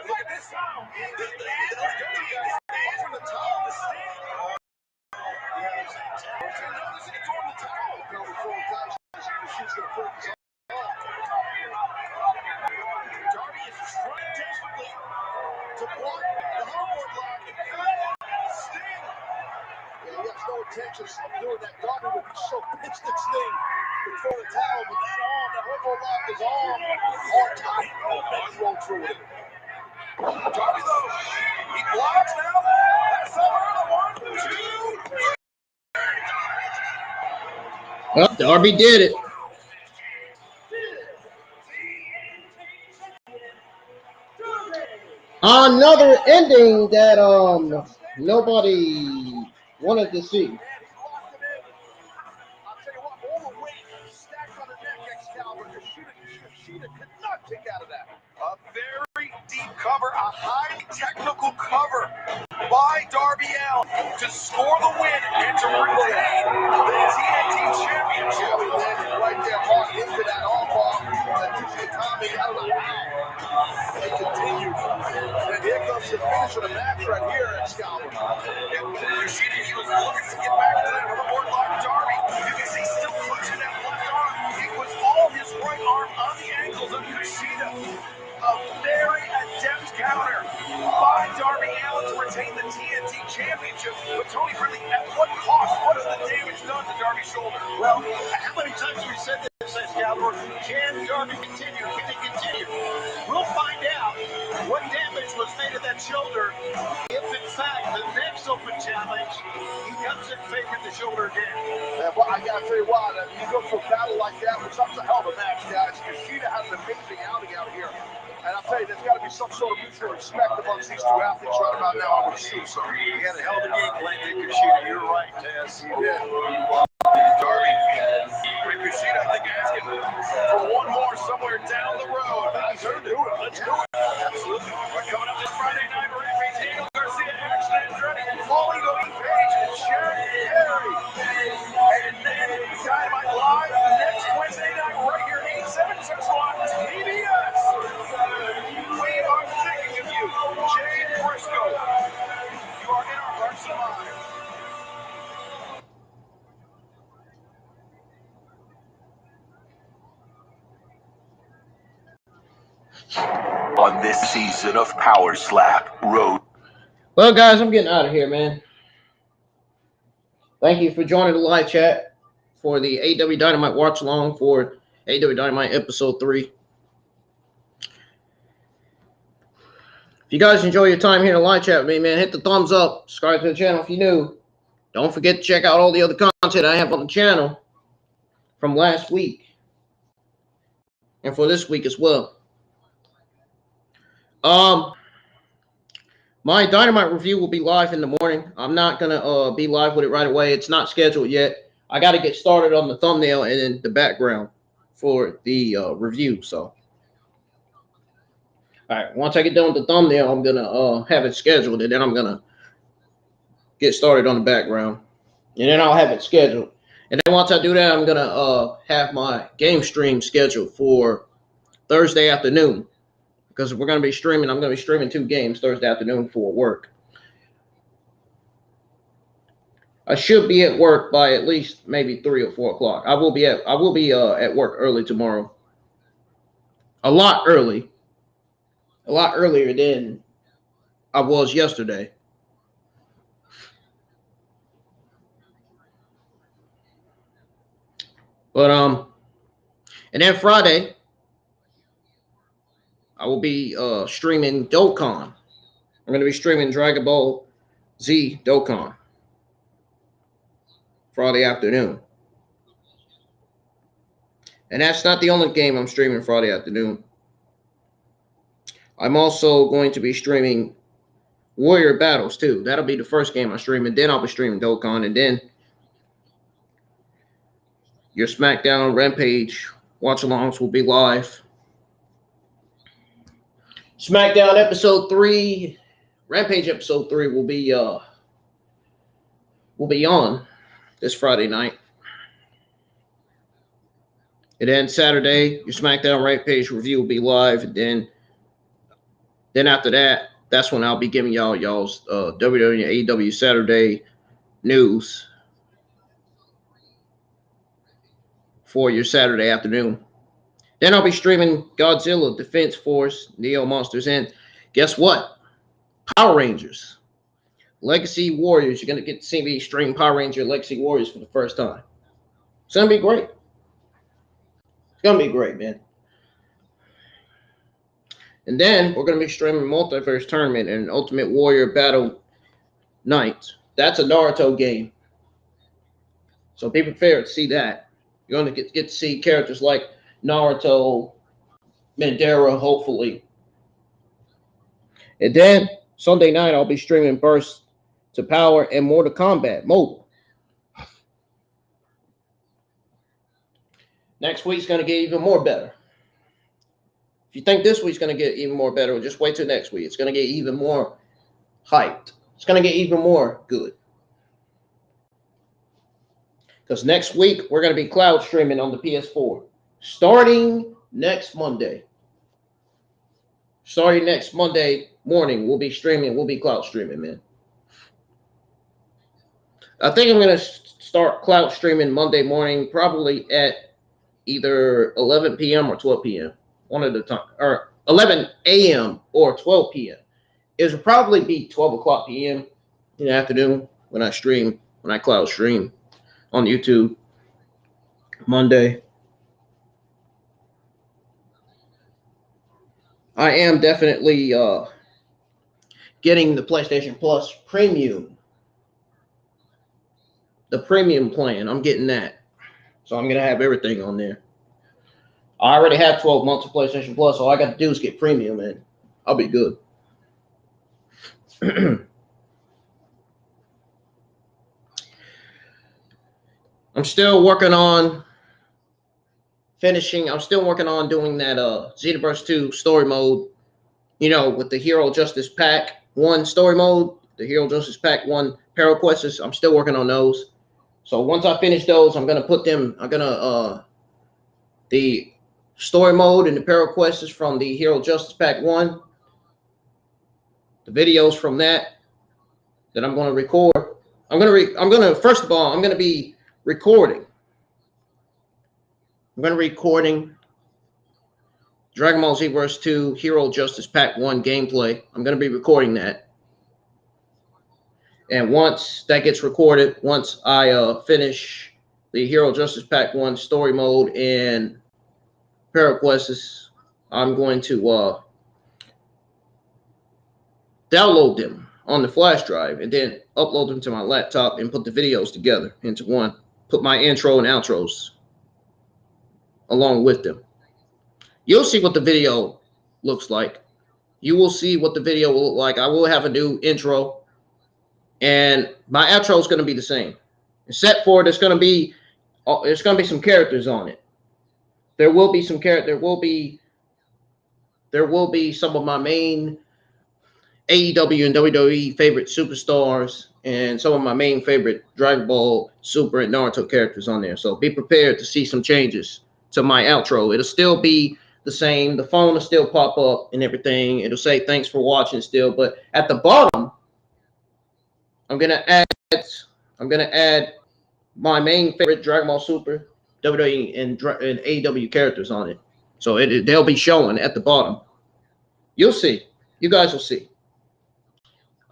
Look at this. From the top of the stand. Darby is trying desperately to block the hardwood lock and Sting. Yeah, he has no intentions of doing that. Darby would be so pissed at Sting to throw the towel, but that arm, that hardwood lock is on. Hard time. He won't throw it. Darby, though, he blocks now. That's over. 1, 2, 3. Well, Darby did it. Another ending that nobody wanted to see. I'll tell you what, all the weight stacked on the neck, Excalibur. Kushida could not kick out of that. A very deep cover, a high technical cover by Darby Allin to score the win and to retain the TNT Championship. He landed right there, hard into that armbar. Tommy, I don't know how they continued. And here comes the finish of the match right here, Excalibur. Kushida, he was looking to get back to that hardwood lock. Darby, you can see still clutching that left arm. It was all his right arm on the ankles of Kushida. A very adept counter by Darby Allin to retain the TNT Championship. But Toni, really, at what cost? What is the damage done to Darby's shoulder? Well, how many times have we said this, Excalibur? Can Darby continue? Can he continue? We'll find out what damage was made of that shoulder if, in fact, the next open challenge, he comes and favored the shoulder again. Yeah, well, I got to tell you what, you go through a battle like that, which was a hell of a match, guys. Kushida has an amazing outing out here. And I'll tell you, there's got to be some sort of mutual respect amongst these two athletes right about now, I would assume so. He had a hell of a game plan, did Kushida. You're right, Taz. He did. Darby, Kushida, I think, asking for one more somewhere down the road. I think he's earned it. Let's do it. Absolutely. We're coming up this Friday night. Renee Garcia On this season of Power Slap Road. Well, guys, I'm getting out of here, man. Thank you for joining the live chat for the AEW Dynamite watch along for AEW Dynamite episode 3. If you guys enjoy your time here in the live chat with me, man, hit the thumbs up. Subscribe to the channel if you're new. Don't forget to check out all the other content I have on the channel from last week and for this week as well. My Dynamite review will be live in the morning. I'm not going to be live with it right away. It's not scheduled yet. I got to get started on the thumbnail and then the background for the review. So, all right, once I get done with the thumbnail, I'm going to have it scheduled, and then I'm going to get started on the background. And then I'll have it scheduled. And then once I do that, I'm going to have my game stream scheduled for Thursday afternoon. Because we're going to be streaming, I'm going to be streaming 2 games Thursday afternoon for work. I should be at work by at least maybe 3 or 4 o'clock. I will be at work early tomorrow. A lot earlier than I was yesterday. But and then Friday I will be streaming Dokkan. I'm going to be streaming Dragon Ball Z Dokkan Friday afternoon. And that's not the only game I'm streaming Friday afternoon. I'm also going to be streaming Warrior Battles too. That'll be the first game I stream, and then I'll be streaming Dokkan, and then your SmackDown Rampage watch-alongs will be live. SmackDown episode 3, Rampage episode 3 will be on this Friday night. And then Saturday, your SmackDown Rampage review will be live. And then after that, that's when I'll be giving y'all's WWE AEW Saturday news for your Saturday afternoon. Then I'll be streaming Godzilla, Defense Force, Neo Monsters, and guess what? Power Rangers. Legacy Warriors. You're going to get to see me stream Power Ranger Legacy Warriors for the first time. It's going to be great. It's going to be great, man. And then we're going to be streaming Multiverse Tournament and Ultimate Warrior Battle Night. That's a Naruto game. So be prepared to see that. You're going to get to see characters like Naruto, Mandara, hopefully. And then Sunday night, I'll be streaming Burst to Power and Mortal Kombat Mobile. Next week's going to get even more better. If you think this week's going to get even more better, just wait till next week. It's going to get even more hyped. It's going to get even more good. Because next week, we're going to be cloud streaming on the PS4. Starting next Monday. Starting next Monday morning, we'll be streaming. We'll be cloud streaming, man. I think I'm going to start cloud streaming Monday morning, probably at either 11 p.m. or 12 p.m. One of the time, or 11 a.m. or 12 p.m. It will probably be 12 o'clock p.m. in the afternoon when I stream, when I cloud stream on YouTube Monday. I am definitely getting the PlayStation Plus Premium. The premium plan. I'm getting that. So I'm going to have everything on there. I already have 12 months of PlayStation Plus. All I got to do is get premium, and I'll be good. I'm still working on finishing. I'm still working on doing that Xenoverse 2 story mode, you know, with the Hero Justice Pack 1 story mode, the Hero Justice Pack 1 Peril Quests. I'm still working on those. So once I finish those, I'm going to put them, the story mode and the Peril Quests from the Hero Justice Pack 1, the videos from that I'm going to record. First of all, I'm going to be recording. I'm going to be recording Dragon Ball Z Verse 2 Hero Justice Pack 1 gameplay. I'm going to be recording that. And once that gets recorded, once I finish the Hero Justice Pack 1 story mode and Paraquests, I'm going to download them on the flash drive and then upload them to my laptop and put the videos together into one. Put my intro and outros along with them. You'll see what the video looks like. You will see what the video will look like. I will have a new intro, and my outro is going to be the same, except for there's going to be some characters on it. There will be some character. There will be some of my main AEW and WWE favorite superstars and some of my main favorite Dragon Ball, Super, and Naruto characters on there. So be prepared to see some changes to my outro. It'll still be the same. The phone will still pop up and everything. It'll say thanks for watching still, but at the bottom, I'm gonna add my main favorite Dragon Ball Super, WWE, and AEW characters on it. So they'll be showing at the bottom. You'll see. You guys will see.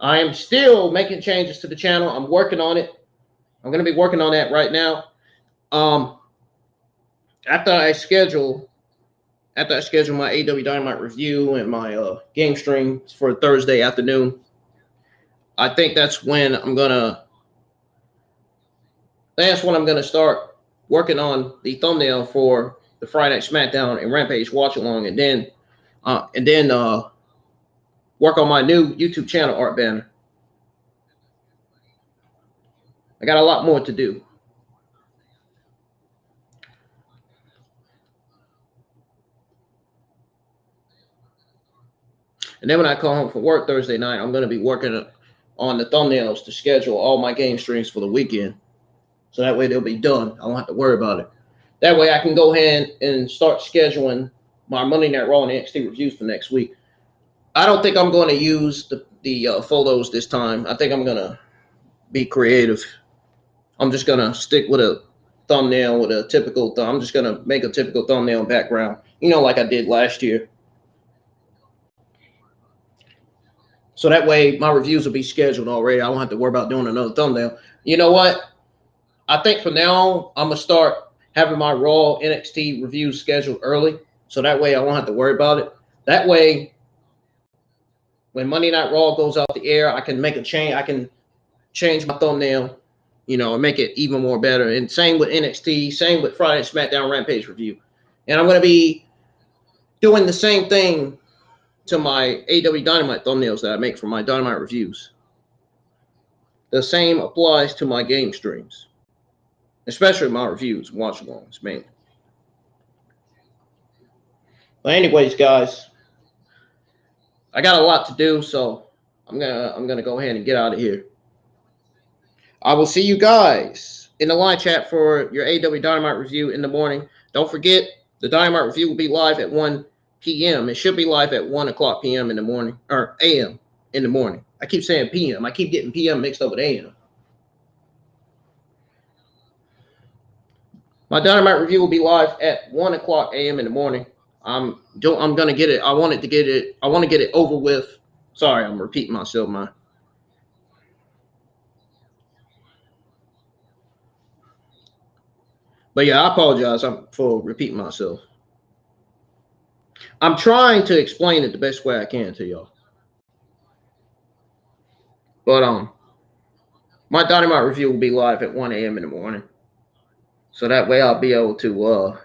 I am still making changes to the channel. I'm working on it. I'm going to be working on that right now. After I schedule my AEW Dynamite review and my game stream for Thursday afternoon, I think that's when I'm gonna start working on the thumbnail for the Friday Night SmackDown and Rampage watch along, and then work on my new YouTube channel art banner. I got a lot more to do. And then when I come home from work Thursday night, I'm going to be working on the thumbnails to schedule all my game streams for the weekend. So that way they'll be done. I don't have to worry about it. That way I can go ahead and start scheduling my Monday Night Raw and NXT reviews for next week. I don't think I'm going to use the photos this time. I think I'm going to be creative. I'm just going to stick with a thumbnail with a typical I'm just going to make a typical thumbnail background, like I did last year. So that way my reviews will be scheduled already. I don't have to worry about doing another thumbnail. You know what? I think from now on, I'm going to start having my Raw NXT reviews scheduled early. So that way I won't have to worry about it. That way, when Monday Night Raw goes off the air, I can make a change. I can change my thumbnail, and make it even more better. And same with NXT, same with Friday SmackDown Rampage review. And I'm going to be doing the same thing to my AEW Dynamite thumbnails that I make for my Dynamite reviews. The same applies to my game streams, especially my reviews, watch-alongs, mainly. But anyways, guys, I got a lot to do, so I'm gonna go ahead and get out of here. I will see you guys in the live chat for your AEW Dynamite review in the morning. Don't forget, the Dynamite review will be live at 1 p.m. It should be live at 1 o'clock p.m. in the morning, or a.m. in the morning. I keep saying p.m. I keep getting p.m. mixed up with a.m. My Dynamite review will be live at 1 o'clock a.m. in the morning. I'm gonna get it. I want to get it over with. Sorry, I'm repeating myself, man. But yeah, I apologize for repeating myself. I'm trying to explain it the best way I can to y'all. But my Dynamite review will be live at 1 a.m. in the morning. So that way I'll be able to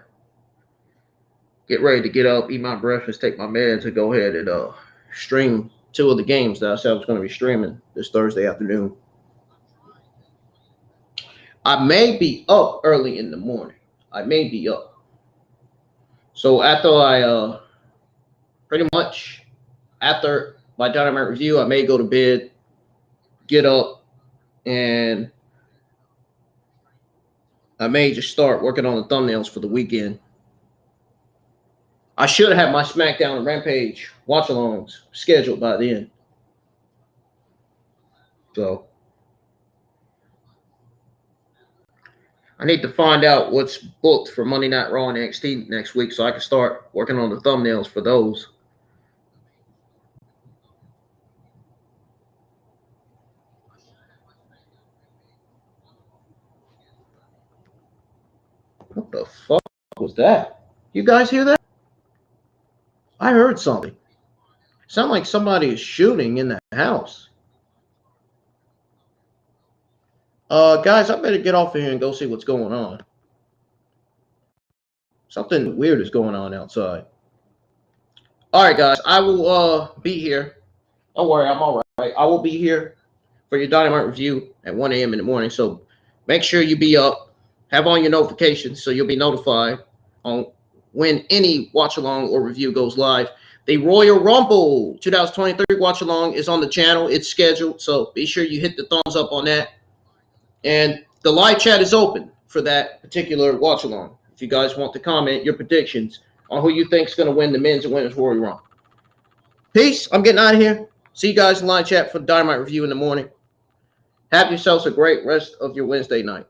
get ready to get up, eat my breakfast, take my meds, and go ahead and stream 2 of the games that I said I was going to be streaming this Thursday afternoon. I may be up early in the morning. I may be up. So after pretty much after my Dynamite review, I may go to bed, get up, and I may just start working on the thumbnails for the weekend. I should have my SmackDown and Rampage watch-alongs scheduled by then. So I need to find out what's booked for Monday Night Raw and NXT next week so I can start working on the thumbnails for those. What the fuck was that? You guys hear that? I heard something. Sound like somebody is shooting in the house. Guys, I better get off of here and go see what's going on. Something weird is going on outside. All right, guys, I will be here. Don't worry, I'm all right. I will be here for your Dynamite review at 1 a.m. in the morning. So make sure you be up, have on your notifications so you'll be notified on when any watch along or review goes live. The Royal Rumble 2023 watch along is on the channel. It's scheduled, so be sure you hit the thumbs up on that. And the live chat is open for that particular watch along. If you guys want to comment your predictions on who you think is going to win the men's and women's Royal Rumble. Peace. I'm getting out of here. See you guys in live chat for the Dynamite review in the morning. Have yourselves a great rest of your Wednesday night.